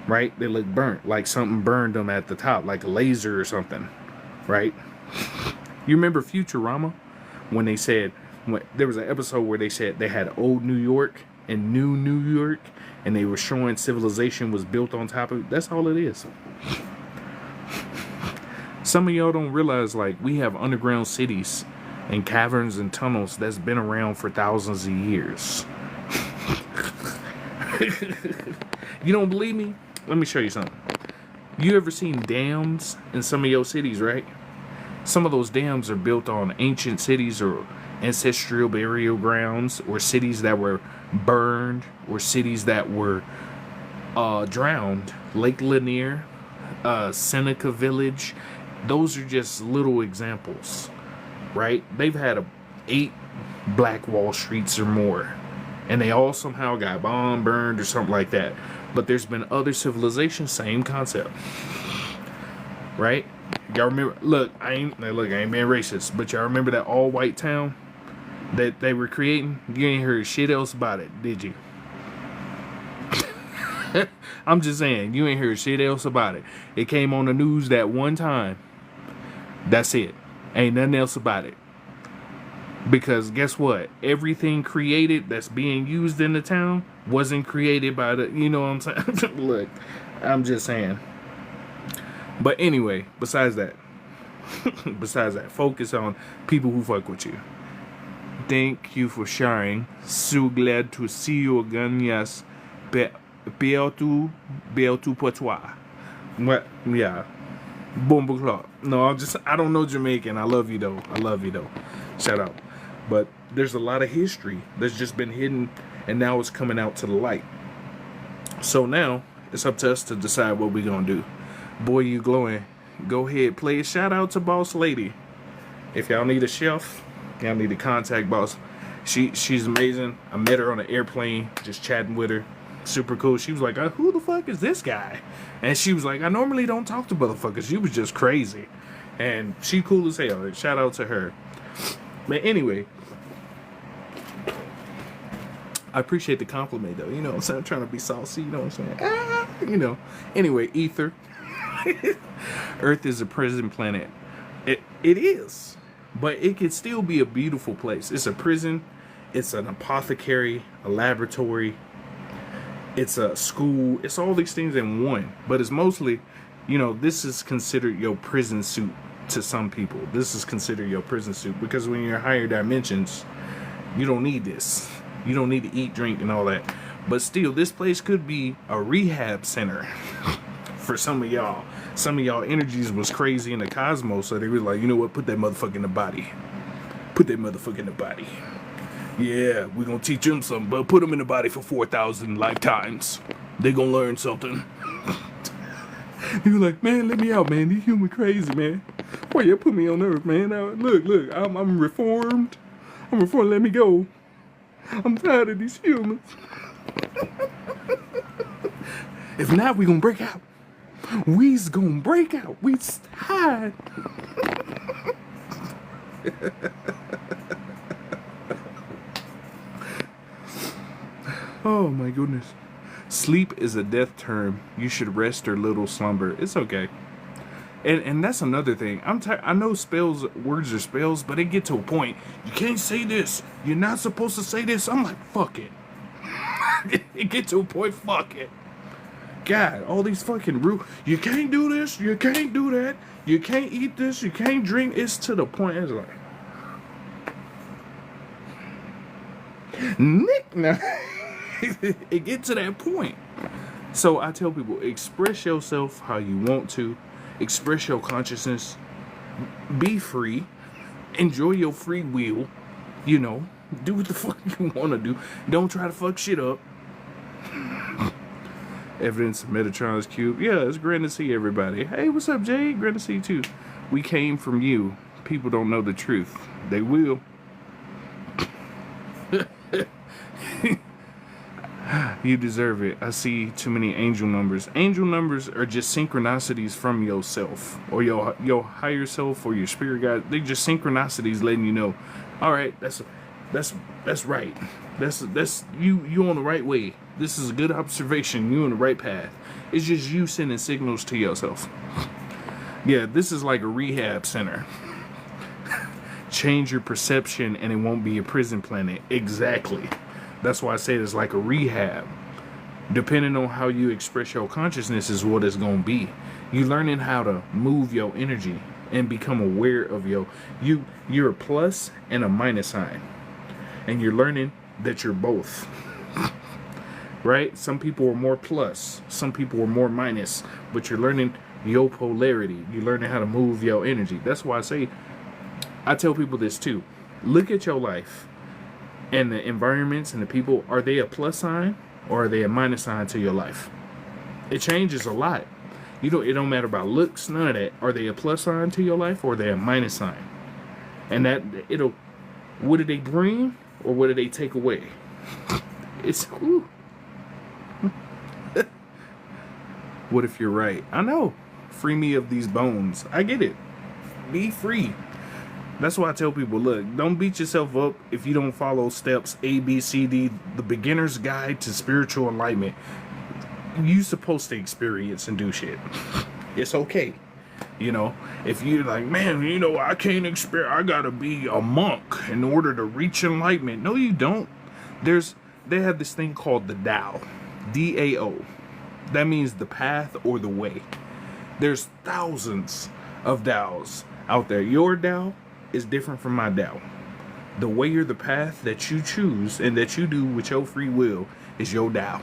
right? They look burnt, like something burned them at the top, like a laser or something, right? You remember Futurama? When they said, there was an episode where they said they had old New York and new New York, and they were showing civilization was built on top of it. That's all it is. Some of y'all don't realize, like, we have underground cities and caverns and tunnels that's been around for thousands of years. You don't believe me? Let me show you something. You ever seen dams in some of your cities, right? Some of those dams are built on ancient cities or ancestral burial grounds, or cities that were burned, or cities that were drowned. Lake Lanier, Seneca Village. Those are just little examples, right? They've had 8 Black Wall Streets or more, and they all somehow got bombed, burned, or something like that. But there's been other civilizations, same concept, right? Y'all remember? Look, I ain't being racist, but y'all remember that all-white town that they were creating? You ain't heard shit else about it, did you? I'm just saying, you ain't heard shit else about it. It came on the news that one time. That's it. Ain't nothing else about it. Because guess what? Everything created that's being used in the town wasn't created by you know what I'm saying? Look, I'm just saying. But anyway, besides that, focus on people who fuck with you. Thank you for sharing. So glad to see you again. Yes. Beotu Patois. What? Yeah. Bomba Club. No, I don't know Jamaican. I love you though. Shout out. But there's a lot of history that's just been hidden, and now it's coming out to the light. So now it's up to us to decide what we're gonna do. Boy, you glowing. Go ahead, play a shout out to Boss Lady. If y'all need a chef, y'all need to contact Boss. She's amazing. I met her on an airplane, just chatting with her. Super cool. She was like, who the fuck is this guy? And she was like, I normally don't talk to motherfuckers. She was just crazy. And she cool as hell. Shout out to her. But anyway, I appreciate the compliment though. You know what I'm saying? I'm trying to be saucy. You know what I'm saying? You know. Anyway, Ether. Earth is a prison planet. It is. But it can still be a beautiful place. It's a prison. It's an apothecary, a laboratory. it's a school, it's all these things in one. But it's mostly, this is considered your prison suit to some people. This is considered your prison suit because when you're in higher dimensions, you don't need this. You don't need to eat, drink, and all that. But still, this place could be a rehab center for some of y'all. Some of y'all energies was crazy in the cosmos, so they were like, you know what, put that motherfucker in the body. Put that motherfucker in the body. Yeah, we're gonna teach them something, but put them in the body for 4,000 lifetimes. They gonna learn something. He was like, man, let me out, man. These humans crazy, man. Why you put me on earth, man? Now, look, I'm reformed. I'm reformed, let me go. I'm tired of these humans. If not, we gonna break out. We's gonna break out. We's tired. Oh my goodness. Sleep is a death term. You should rest or little slumber. It's okay. And that's another thing. I know words are spells, but they get to a point. You can't say this. You're not supposed to say this. I'm like, fuck it. It get to a point, fuck it. God, all these fucking rules. You can't do this. You can't do that. You can't eat this. You can't drink. It's to the point. It's like, Nick, now. It gets to that point. So I tell people, express yourself how you want to. Express your consciousness. Be free. Enjoy your free will. Do what the fuck you want to do. Don't try to fuck shit up. Evidence of Metatron's cube. Yeah, it's great to see everybody. Hey, what's up, Jay? Great to see you too. We came from you. People don't know the truth. They will. You deserve it. I see too many angel numbers. Angel numbers are just synchronicities from yourself or your higher self or your spirit guide. They just synchronicities letting you know, all right, that's right. That's you on the right way. This is a good observation. You on the right path. It's just you sending signals to yourself. Yeah, this is like a rehab center. Change your perception and it won't be a prison planet. Exactly. That's why I say it's like a rehab. Depending on how you express your consciousness is what it's going to be. You learning how to move your energy and become aware of you're a plus and a minus sign. And you're learning that you're both. Right? Some people are more plus. Some people are more minus. But you're learning your polarity. You're learning how to move your energy. That's why I tell people this too. Look at your life. And the environments and the people, are they a plus sign or are they a minus sign to your life? It changes a lot. It don't matter about looks, none of that. Are they a plus sign to your life or are they a minus sign? And what do they bring or what do they take away? It's What if you're right? I know. Free me of these bones. I get it. Be free. That's why I tell people, look, don't beat yourself up if you don't follow steps A, B, C, D, the beginner's guide to spiritual enlightenment. You're supposed to experience and do shit. It's okay. If you're like, man, I can't experience, I gotta be a monk in order to reach enlightenment. No, you don't. They have this thing called the Tao. DAO. That means the path or the way. There's thousands of DAOs out there. Your DAO is different from my Tao. The way or the path that you choose and that you do with your free will is your Tao.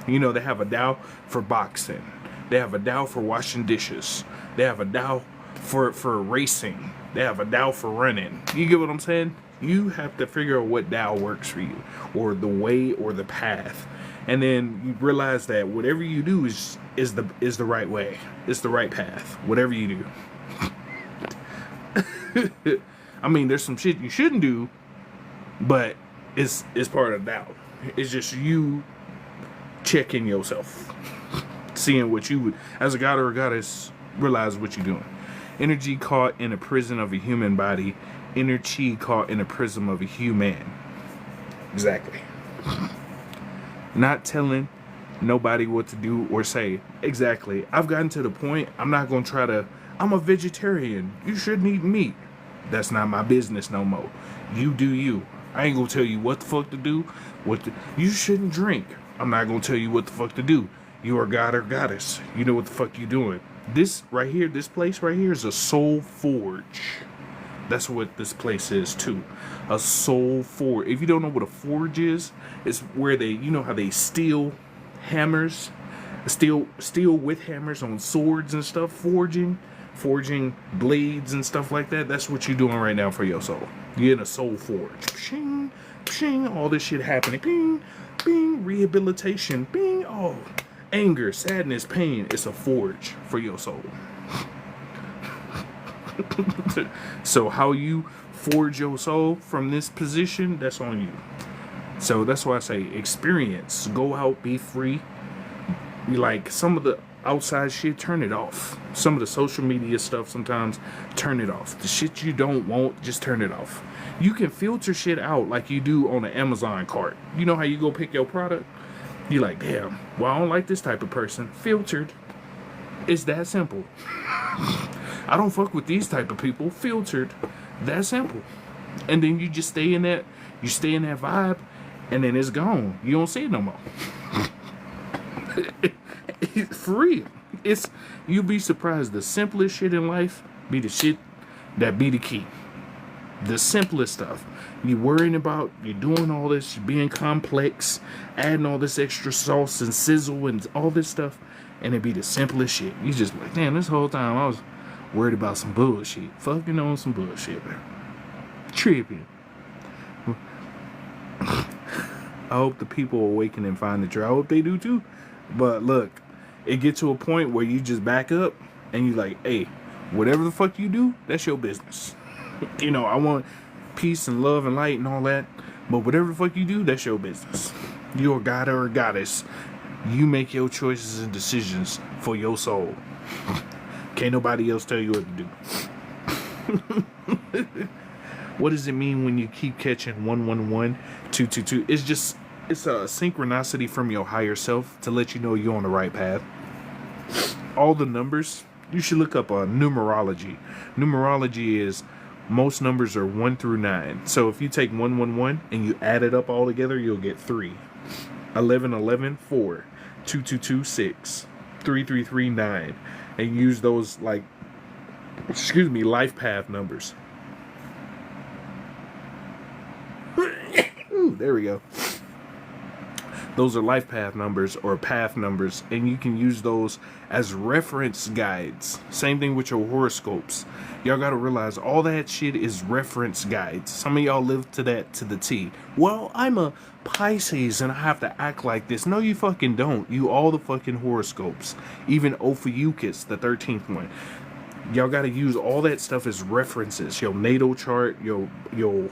They have a Tao for boxing. They have a Tao for washing dishes. They have a Tao for racing. They have a Tao for running. You get what I'm saying? You have to figure out what Tao works for you, or the way or the path. And then you realize that whatever you do is the right way. It's the right path. Whatever you do. I mean, there's some shit you shouldn't do, but it's part of doubt. It's just you checking yourself, seeing what you would, as a god or a goddess, realize what you're doing. Energy caught in a prison of a human body, inner chi caught in a prism of a human. Exactly. Not telling nobody what to do or say. Exactly. I've gotten to the point, I'm not going to try to, I'm a vegetarian. You shouldn't eat meat. That's not my business no more. You do you. I ain't going to tell you what the fuck to do. You shouldn't drink. I'm not gonna tell you what the fuck to do. You are God or goddess. You know what the fuck you doing. This right here, this place right here is a soul forge. That's what this place is too. A soul forge. If you don't know what a forge is, it's where they, you know how they steel hammers, steel with hammers on swords and stuff, forging blades and stuff like that. That's what you're doing right now for your soul. You're in a soul forge. Pshing, pshing, all this shit happening. Bing, bing, rehabilitation. Bing, oh, anger, sadness, pain. It's a forge for your soul. So how you forge your soul from this position, that's on you. So that's why I say experience. Go out, be free. Like some of the outside shit, turn it off. Some of the social media stuff, sometimes turn it off. The shit you don't want, just turn it off. You can filter shit out like you do on an Amazon cart. You know how you go pick your product? You're like, damn, well, I don't like this type of person. Filtered. It's that simple. I don't fuck with these type of people. Filtered. That simple. And then you just stay in that, vibe, and then it's gone. You don't see it no more. For real. You'll be surprised. The simplest shit in life be the shit that be the key. The simplest stuff. You're worrying about, you're doing all this, you're being complex, adding all this extra sauce and sizzle and all this stuff, and it be the simplest shit. You just like, damn, this whole time I was worried about some bullshit. Fucking on some bullshit, man. Tripping. I hope the people awaken and find the truth. I hope they do too. But look, it get to a point where you just back up and you like, hey, whatever the fuck you do, that's your business. You know, I want peace and love and light and all that, but whatever the fuck you do, that's your business. You're a god or a goddess. You make your choices and decisions for your soul. Can't nobody else tell you what to do. What does it mean when you keep catching 111, 222? It's a synchronicity from your higher self to let you know you're on the right path. All the numbers, you should look up numerology. Numerology is most numbers are 1 through 9. So if you take 111 and you add it up all together, you'll get 3. 1111, 4. 222, 6. 333, 9. And use those life path numbers. Ooh, there we go. Those are life path numbers or path numbers, and you can use those as reference guides. Same thing with your horoscopes. Y'all gotta realize all that shit is reference guides. Some of y'all live to that to the T. Well, I'm a Pisces and I have to act like this. No, you fucking don't. You all the fucking horoscopes. Even Ophiuchus, the 13th one. Y'all gotta use all that stuff as references. Your natal chart, your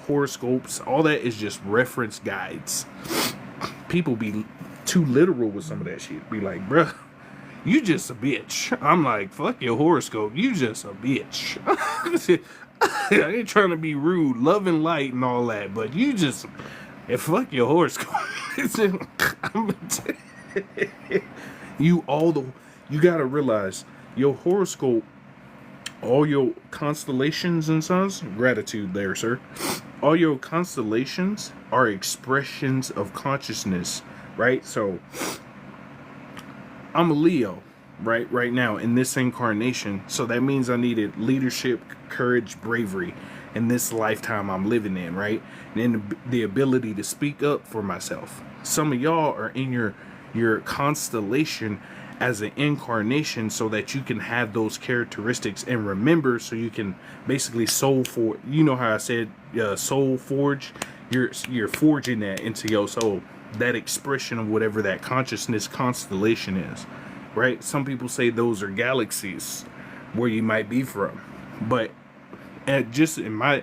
horoscopes, all that is just reference guides. People be too literal with some of that shit. Be like, bruh, you just a bitch. I'm like, fuck your horoscope. You just a bitch. I ain't trying to be rude, love and light and all that, but you just, fuck your horoscope. You gotta realize your horoscope, all your constellations and suns, gratitude there, sir. All your constellations are expressions of consciousness, right? So I'm a Leo, right now in this incarnation. So that means I needed leadership, courage, bravery in this lifetime I'm living in, right? And then the ability to speak up for myself. Some of y'all are in your constellation as an incarnation so that you can have those characteristics and remember, so you can basically soul forge. You know how I said soul forge? You're forging that into your soul, that expression of whatever that consciousness constellation is, right? Some people say those are galaxies where you might be from, but just in my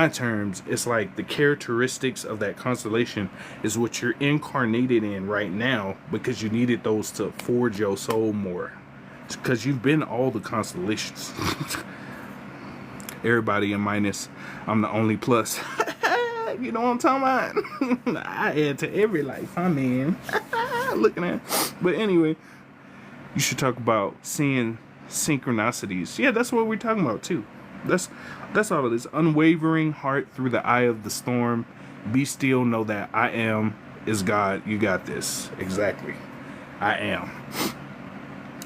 terms, it's like the characteristics of that constellation is what you're incarnated in right now, because you needed those to forge your soul more, because you've been all the constellations. Everybody in minus, I'm the only plus. You know what I'm talking about? I add to every life I'm in. Looking at, but anyway, you should talk about seeing synchronicities. Yeah, that's what we're talking about too. That's all it is. Unwavering heart through the eye of the storm. Be still, know that I am is God. You got this. Exactly. I am.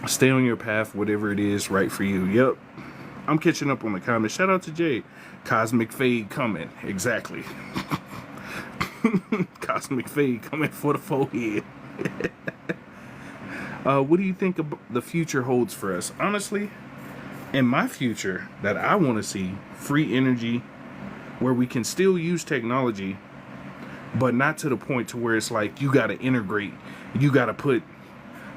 Stay on your path, whatever it is right for you. Yep. I'm catching up on the comments. Shout out to Jay. Cosmic Fade coming. Exactly. Cosmic Fade coming for the forehead. What do you think the future holds for us? Honestly, in my future that I want to see, free energy, where we can still use technology, but not to the point to where it's like you got to integrate, you got to put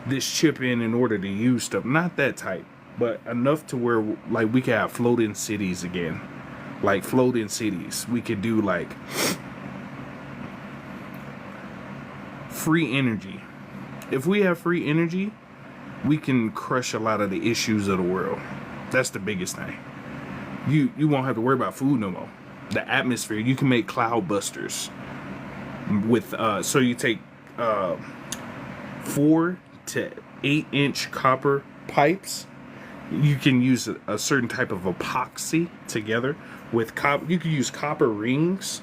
this chip in order to use stuff. Not that type, but enough to where like we can have floating cities again. Like floating cities. We could do like free energy. If we have free energy, we can crush a lot of the issues of the world. That's the biggest thing. You won't have to worry about food no more. The atmosphere, you can make cloud busters with so you take 4 to 8 inch copper pipes. You can use a certain type of epoxy together with copper. You can use copper rings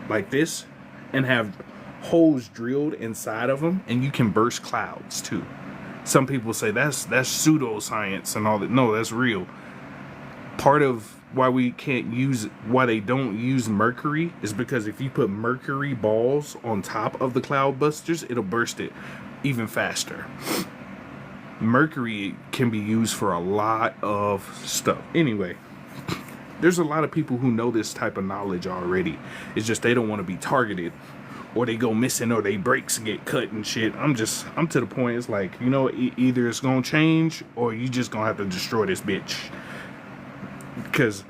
like this and have holes drilled inside of them, and you can burst clouds too. Some people say that's pseudoscience and all that. No, that's real. Part of why why they don't use mercury is because if you put mercury balls on top of the cloud busters, it'll burst it even faster. Mercury can be used for a lot of stuff. Anyway, there's a lot of people who know this type of knowledge already. It's just they don't want to be targeted, or they go missing, or they brakes get cut and shit. I'm to the point, it's like, you know, either it's gonna change or you just gonna have to destroy this bitch. Because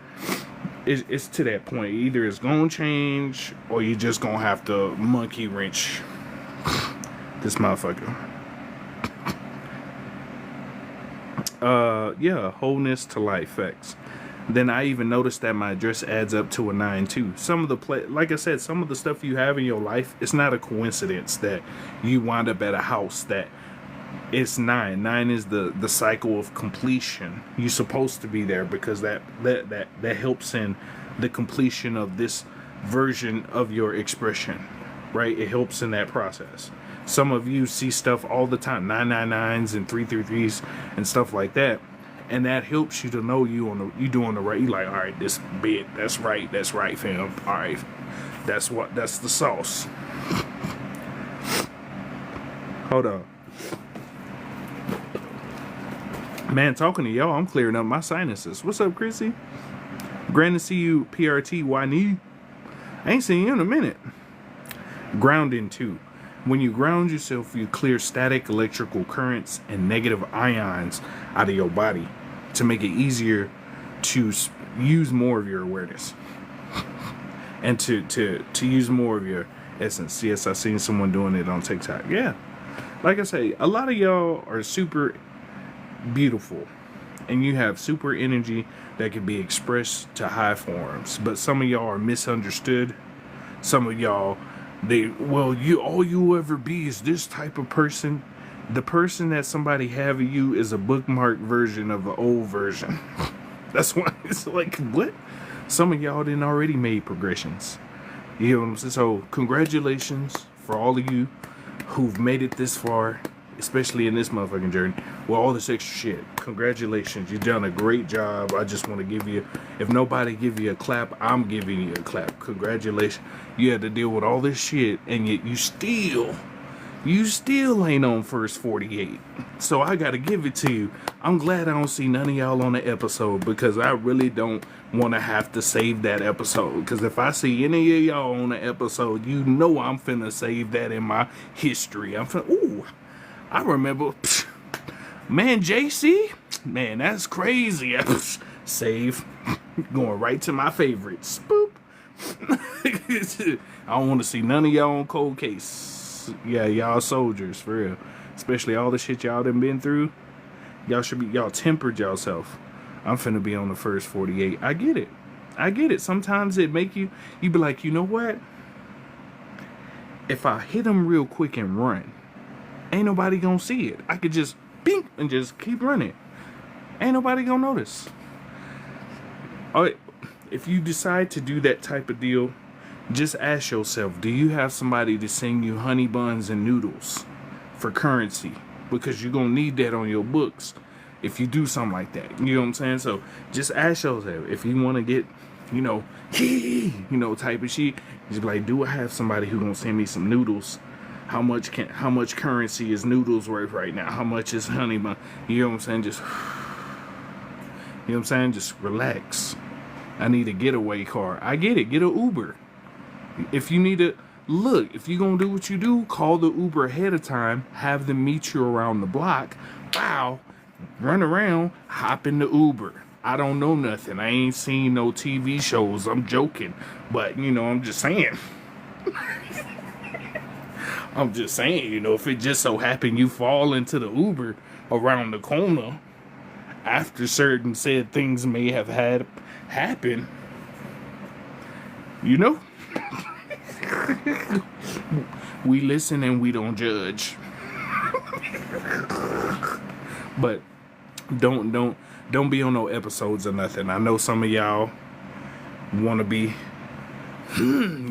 it's to that point. Either it's gonna change or you just gonna have to monkey wrench this motherfucker. Yeah, wholeness to life facts. Then I even noticed that my address adds up to a 9 too. Some of the like I said, some of the stuff you have in your life, it's not a coincidence that you wind up at a house that it's 9. 9 is the cycle of completion. You're supposed to be there because that helps in the completion of this version of your expression, right? It helps in that process. Some of you see stuff all the time, 999s and 333s and stuff like that. And that helps you to know you doing the right. You like, all right, this bit, that's right, fam. All right, that's the sauce. Hold on, man. Talking to y'all, I'm clearing up my sinuses. What's up, Chrissy? Grand to see you, PRT. Why need? I ain't seen you in a minute. Grounding too. When you ground yourself, you clear static electrical currents and negative ions out of your body to make it easier to use more of your awareness and to use more of your essence. Yes, I've seen someone doing it on TikTok. Yeah, like I say, a lot of y'all are super beautiful and you have super energy that can be expressed to high forms, but some of y'all are misunderstood. Some of y'all, all you ever be is this type of person. The person that somebody have of you is a bookmark version of an old version. That's why it's like, what? Some of y'all didn't already made progressions. You know what I'm saying? So congratulations for all of you who've made it this far, especially in this motherfucking journey. Well, all this extra shit. Congratulations. You've done a great job. I just want to give you, if nobody give you a clap, I'm giving you a clap. Congratulations. You had to deal with all this shit, and yet you still ain't on first 48. So I got to give it to you. I'm glad I don't see none of y'all on the episode, because I really don't want to have to save that episode. Because if I see any of y'all on the episode, you know I'm finna save that in my history. Ooh, I remember, man, JC, man, that's crazy. Save, going right to my favorites. Boop. I don't want to see none of y'all on Cold Case. Yeah, y'all soldiers, for real. Especially all the shit y'all done been through. Y'all tempered yourself. I'm finna be on the first 48. I get it. Sometimes it make you be like, you know what? If I hit them real quick and run, ain't nobody gonna see it. I could just bink and just keep running. Ain't nobody gonna notice. If you decide to do that type of deal, Just ask yourself, do you have somebody to send you honey buns and noodles for currency? Because you're going to need that on your books if you do something like that. You know what I'm saying? So just ask yourself, if you want to get, type of shit, just be like, do I have somebody who going to send me some noodles? How much currency is noodles worth right now? How much is honey bun? You know what I'm saying? Just, just relax. I need a getaway car. I get it. Get an Uber. If you need to, look, if you're going to do what you do, call the Uber ahead of time, have them meet you around the block. Wow. Run around, hop in the Uber. I don't know nothing. I ain't seen no TV shows. I'm joking. But, I'm just saying. I'm just saying, if it just so happened you fall into the Uber around the corner after certain said things may have had happen, we listen and we don't judge. But don't be on no episodes or nothing. I know some of y'all want to be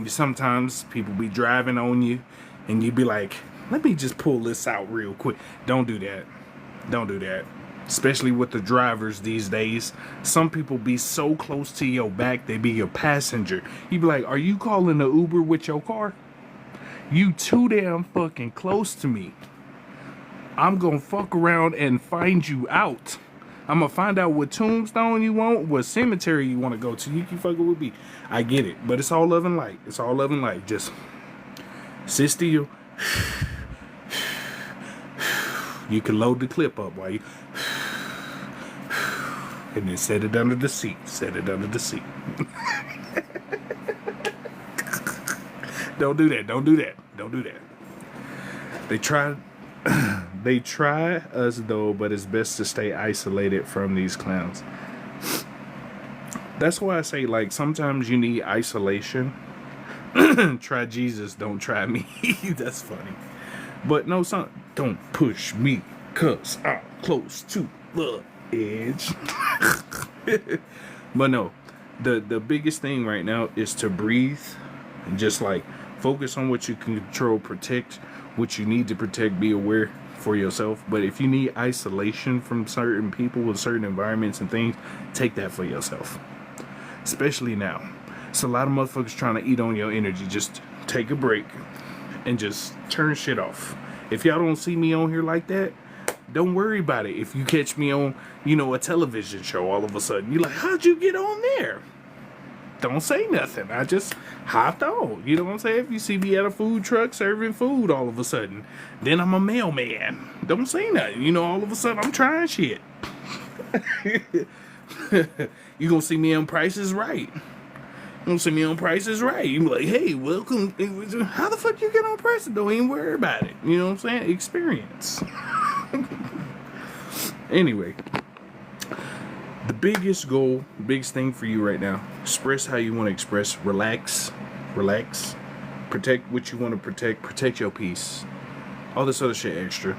sometimes people be driving on you and you be like, let me just pull this out real quick. Don't do that. Especially with the drivers these days. Some people be so close to your back, they be your passenger. You be like, are you calling the Uber with your car? You too damn fucking close to me. I'm gonna fuck around and find you out. I'm gonna find out what tombstone you want, what cemetery you want to go to. You can fucking with me. I get it, but it's all love and light. Just sit still. You can load the clip up while you, and then set it under the seat. Don't do that. They try us though, but it's best to stay isolated from these clowns. That's why I say, sometimes you need isolation. Try Jesus, don't try me. That's funny. But no, son, don't push me, cause I'm close to the edge. But no, the biggest thing right now is to breathe and just focus on what you can control, protect what you need to protect, be aware for yourself. But if you need isolation from certain people with certain environments and things, take that for yourself. Especially now. It's a lot of motherfuckers trying to eat on your energy. Just take a break and just turn shit off. If y'all don't see me on here like that, don't worry about it. If you catch me on, a television show all of a sudden, you're like, how'd you get on there? Don't say nothing. I just hopped on. You know what I'm saying? If you see me at a food truck serving food all of a sudden, then I'm a mailman. Don't say nothing. All of a sudden I'm trying shit. You gonna see me on Price is Right. You be like, hey, welcome. How the fuck you get on Price? Don't even worry about it. You know what I'm saying? Experience. Anyway. The biggest goal, biggest thing for you right now, express how you want to express, relax, protect what you want to protect your peace, all this other shit extra.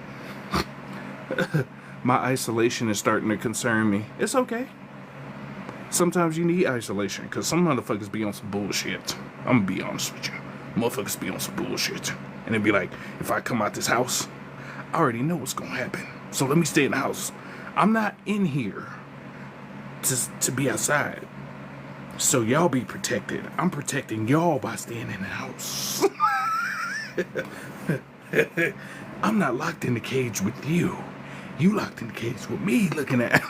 My isolation is starting to concern me. It's okay. Sometimes you need isolation, because some motherfuckers be on some bullshit. I'm going to be honest with you. Motherfuckers be on some bullshit. And it'd be like, if I come out this house, I already know what's going to happen. So let me stay in the house. I'm not in here to be outside. So y'all be protected. I'm protecting y'all by staying in the house. I'm not locked in the cage with you. You locked in the cage with me looking at.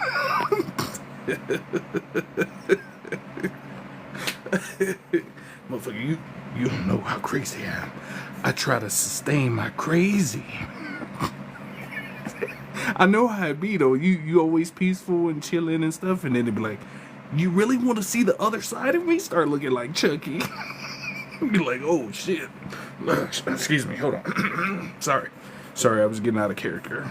Motherfucker, you don't know how crazy I am. I try to sustain my crazy. I know how it be though. You always peaceful and chilling and stuff, and then it be like, you really want to see the other side of me? Start looking like Chucky. Be like, oh shit. Excuse me, hold on. Sorry, I was getting out of character.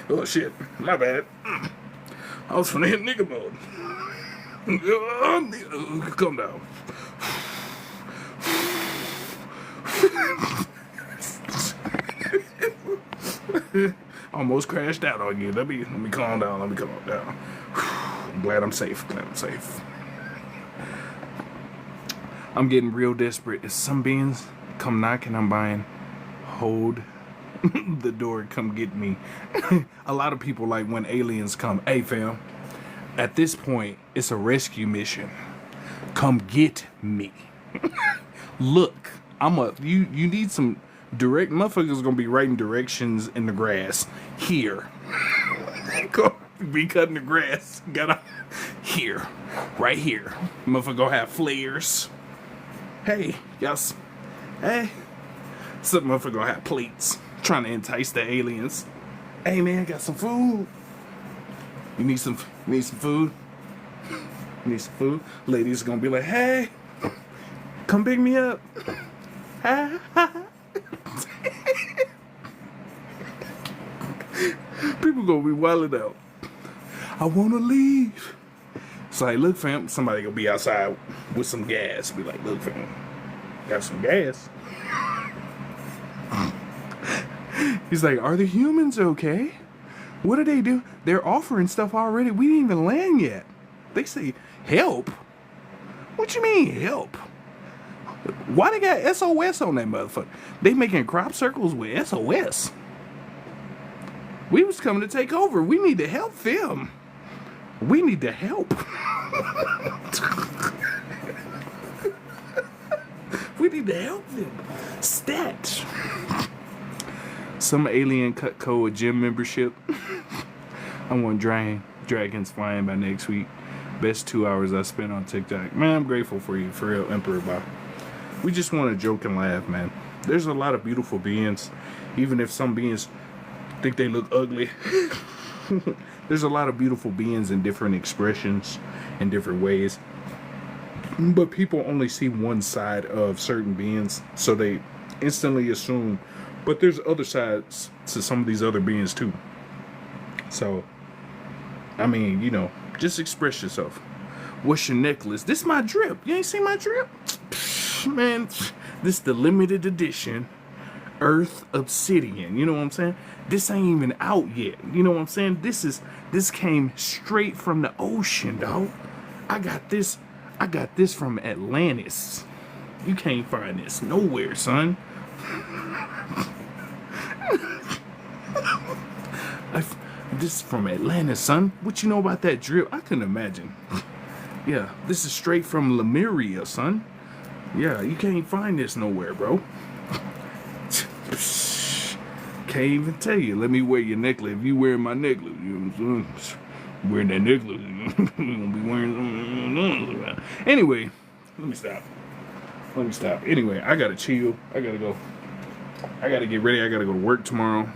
Oh shit, my bad. I was finna hit nigga mode. Calm down. Almost crashed out on you. Let me calm down. I'm glad I'm safe. I'm getting real desperate. If some beings come knocking, I'm buying. Hold the door, come get me. A lot of people like when aliens come. Hey fam, at this point, it's a rescue mission. Come get me. Look, you need some direct motherfuckers gonna be writing directions in the grass. Here. Go be cutting the grass. Gotta here. Right here. Motherfucker gonna have flares. Hey, yes. Hey. Some motherfucker gonna have plates. Trying to entice the aliens. Hey man, got some food. You need some food? You need some food? Ladies are gonna be like, hey, come pick me up. People gonna be wilding out. I wanna leave. It's like, look fam, somebody gonna be outside with some gas. Be like, look fam, got some gas. He's like, are the humans okay? What do they do? They're offering stuff already. We didn't even land yet. They say, help? What you mean, help? Why they got SOS on that motherfucker? They making crop circles with SOS. We was coming to take over. We need to help them. We need to help. We need to help them. Stat. Some alien cut code gym membership. I want dragons flying by next week. Best 2 hours I spent on TikTok. Man, I'm grateful for you, for real, Emperor Bob. We just want to joke and laugh, man. There's a lot of beautiful beings, even if some beings think they look ugly. There's a lot of beautiful beings in different expressions, in different ways. But people only see one side of certain beings, so they instantly assume. But there's other sides to some of these other beings too. So, I mean, you know, just express yourself. What's your necklace? This my drip. You ain't seen my drip? Man, this the limited edition Earth Obsidian. You know what I'm saying? This ain't even out yet. You know what I'm saying? This came straight from the ocean, dog. I got this from Atlantis. You can't find this nowhere, son. This is from Atlanta, son. What you know about that drip? I couldn't imagine. Yeah, this is straight from Lemuria, son. Yeah, you can't find this nowhere, bro. Can't even tell you. Let me wear your necklace. If you wearing my necklace, you know what I'm saying? Wearing that necklace, you're gonna be wearing something. Anyway, let me stop. Anyway, I gotta chill. I gotta go. I gotta get ready. I gotta go to work tomorrow.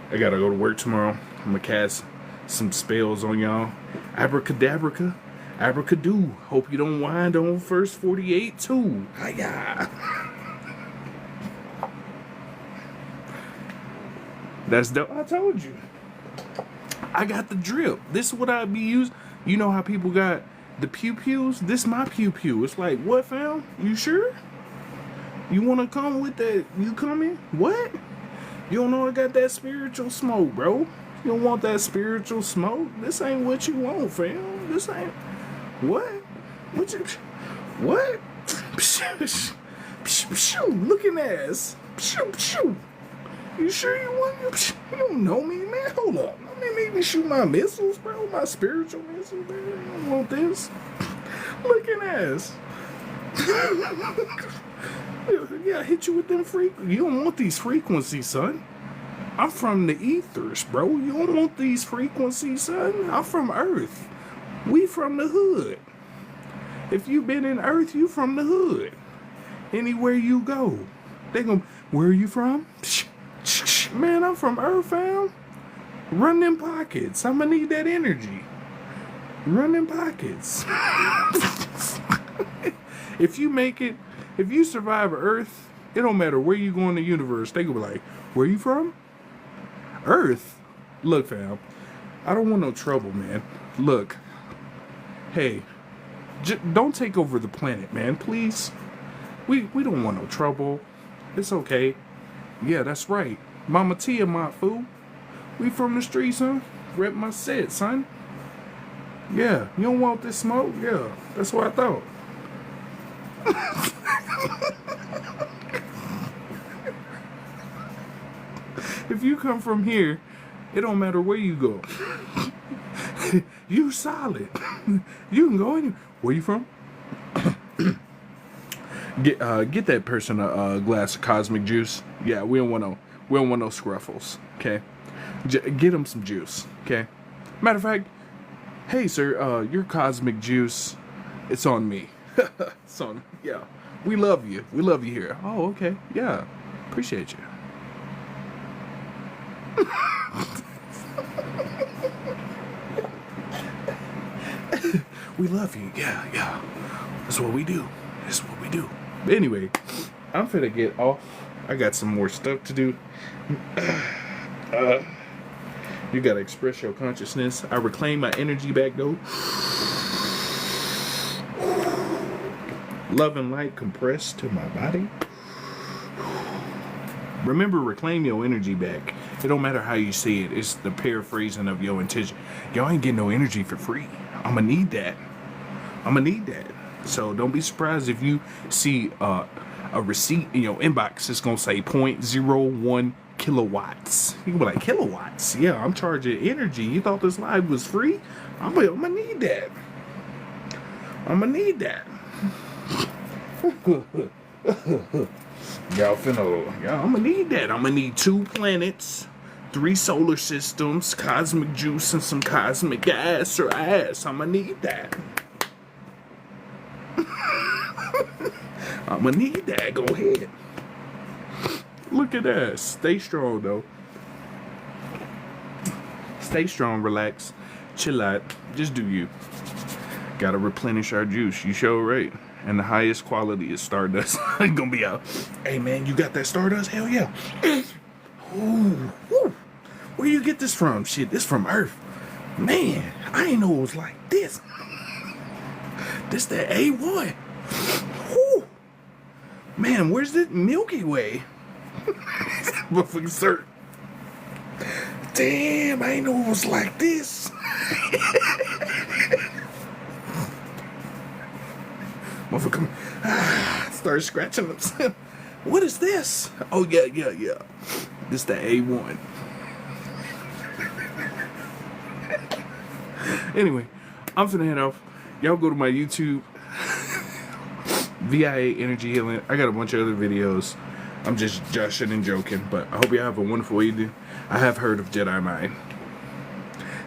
I'm gonna cast some spells on y'all. Abracadabra, abracadoo. Hope you don't wind on first 48 too. Hiya. That's dope. I told you. I got the drip. This is what I be using. You know how people got the pew-pews? This my pew-pew. It's like, what, fam? You sure? You want to come with that? You coming? What? You don't know I got that spiritual smoke, bro. You don't want that spiritual smoke? This ain't what you want, fam. This ain't... What? What you... What? Looking ass. You sure you want... You don't know me, man. Hold up. Let me make me shoot my missiles, bro. My spiritual missiles, man. You don't want this. Looking ass. Yeah, hit you with them frequencies. You don't want these frequencies, son. I'm from the ethers, bro. You don't want these frequencies, son. I'm from Earth. We from the hood. If you been in Earth, you from the hood. Anywhere you go, they gon' where are you from? Man, I'm from Earth, fam. Run them pockets. I'ma need that energy. Run them pockets. If you make it, if you survive Earth, it don't matter where you go in the universe. They go be like, where you from? Earth. Look, fam, I don't want no trouble, man. Look, hey, don't take over the planet, man, please. We don't want no trouble. It's okay. Yeah, that's right. Mama Tia, my fool. We from the streets, huh? Rep my set, son. Yeah, you don't want this smoke? Yeah, that's what I thought. If you come from here, it don't matter where you go. You solid. You can go anywhere. Where you from? Get that person a glass of cosmic juice. Yeah, we don't want no scruffles. Okay, get him some juice. Okay. Matter of fact, hey sir, your cosmic juice, it's on me. It's on. Yeah, we love you. We love you here. Oh, okay. Yeah, appreciate you. We love you. Yeah, yeah. That's what we do. That's what we do. But anyway, I'm finna get off. I got some more stuff to do. You gotta express your consciousness. I reclaim my energy back though. Love and light compressed to my body. Remember, reclaim your energy back. It don't matter how you see it. It's the paraphrasing of your intention. Y'all ain't getting no energy for free. I'ma need that. So don't be surprised if you see a receipt in your inbox. It's gonna say 0.01 kilowatts. You can be like, kilowatts? Yeah, I'm charging energy. You thought this live was free? I'm gonna need that. I'ma need that. Y'all I'ma need that. I'ma need 2 planets, 3 solar systems, cosmic juice, and some cosmic gas or ass. I'ma need that. I'ma need that. Go ahead. Look at that. Stay strong, though. Stay strong, relax, chill out. Just do you. Gotta replenish our juice. You sure right. And the highest quality is Stardust. Gonna be out. Hey, man, you got that Stardust? Hell yeah. Ooh, woo. Where you get this from? Shit, this from Earth. Man, I didn't know it was like this. This that A1. Woo. Man, where's the Milky Way? Motherfucking sir. Damn, I didn't know it was like this. Motherfucker, start scratching themselves. What is this? Oh yeah. This the A1. Anyway, I'm finna head off. Y'all go to my YouTube, VIA Energy Healing. I got a bunch of other videos. I'm just joshing and joking, but I hope you have a wonderful evening. I have heard of Jedi Mind.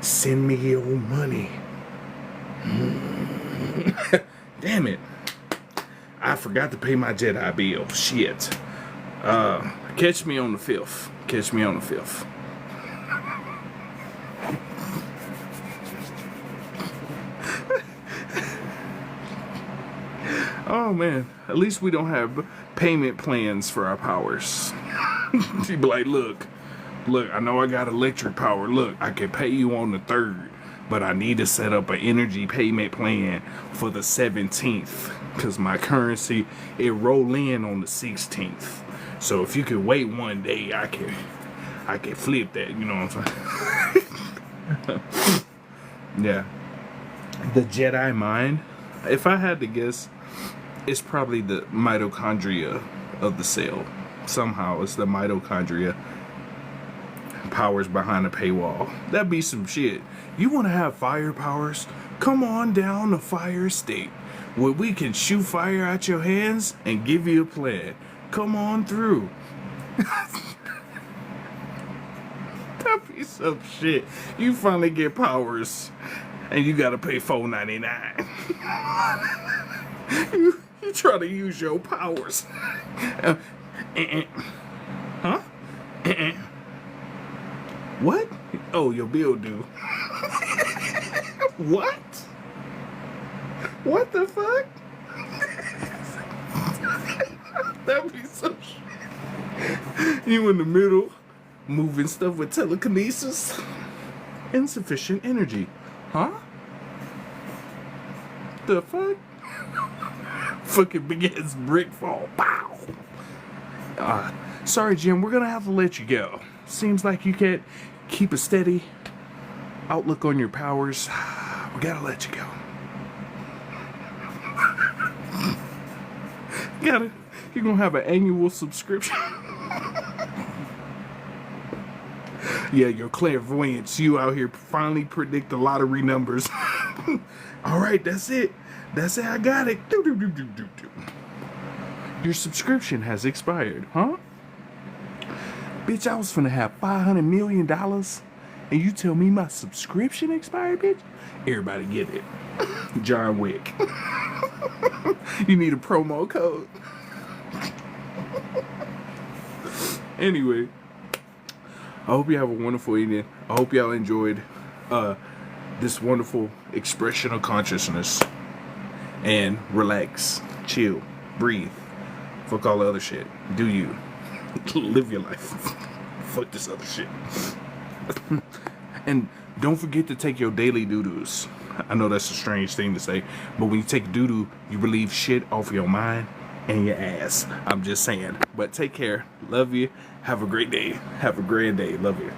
Send me your money. Damn it. I forgot to pay my Jedi bill. Shit. Catch me on the 5th. Catch me on the 5th. Oh man, at least we don't have payment plans for our powers. You be like, look, I know I got electric power. Look, I can pay you on the 3rd, but I need to set up an energy payment plan for the 17th because my currency, it roll in on the 16th. So if you could wait one day, I can flip that, you know what I'm saying? Yeah. The Jedi Mind, if I had to guess, it's probably the mitochondria of the cell. Somehow it's the mitochondria powers behind the paywall. That'd be some shit. You want to have fire powers? Come on down to Fire State, where we can shoot fire out your hands and give you a plan. Come on through. That'd be some shit. You finally get powers and you gotta pay $4.99. You try to use your powers. Huh? What? Oh, your bill due. What? What the fuck? That'd be so shit. You in the middle, moving stuff with telekinesis. Insufficient energy. Huh? The fuck? Fucking big ass brick fall. Pow! Sorry, Jim, we're gonna have to let you go. Seems like you can't keep a steady outlook on your powers. We gotta let you go. You're gonna have an annual subscription. Yeah, your clairvoyance. You out here finally predict the lottery numbers. All right, that's it. That's it. I got it. Your subscription has expired, huh? Bitch, I was finna have $500 million, and you tell me my subscription expired, bitch? Everybody get it. John Wick. You need a promo code. Anyway, I hope you have a wonderful evening. I hope y'all enjoyed this wonderful expression of consciousness. And relax, chill, breathe. Fuck all the other shit. Do you. Live your life. Fuck this other shit. And don't forget to take your daily doo-doos. I know that's a strange thing to say, but when you take doo-doo, you relieve shit off your mind and your ass. I'm just saying. But take care. Love you. Have a great day. Have a grand day. Love you.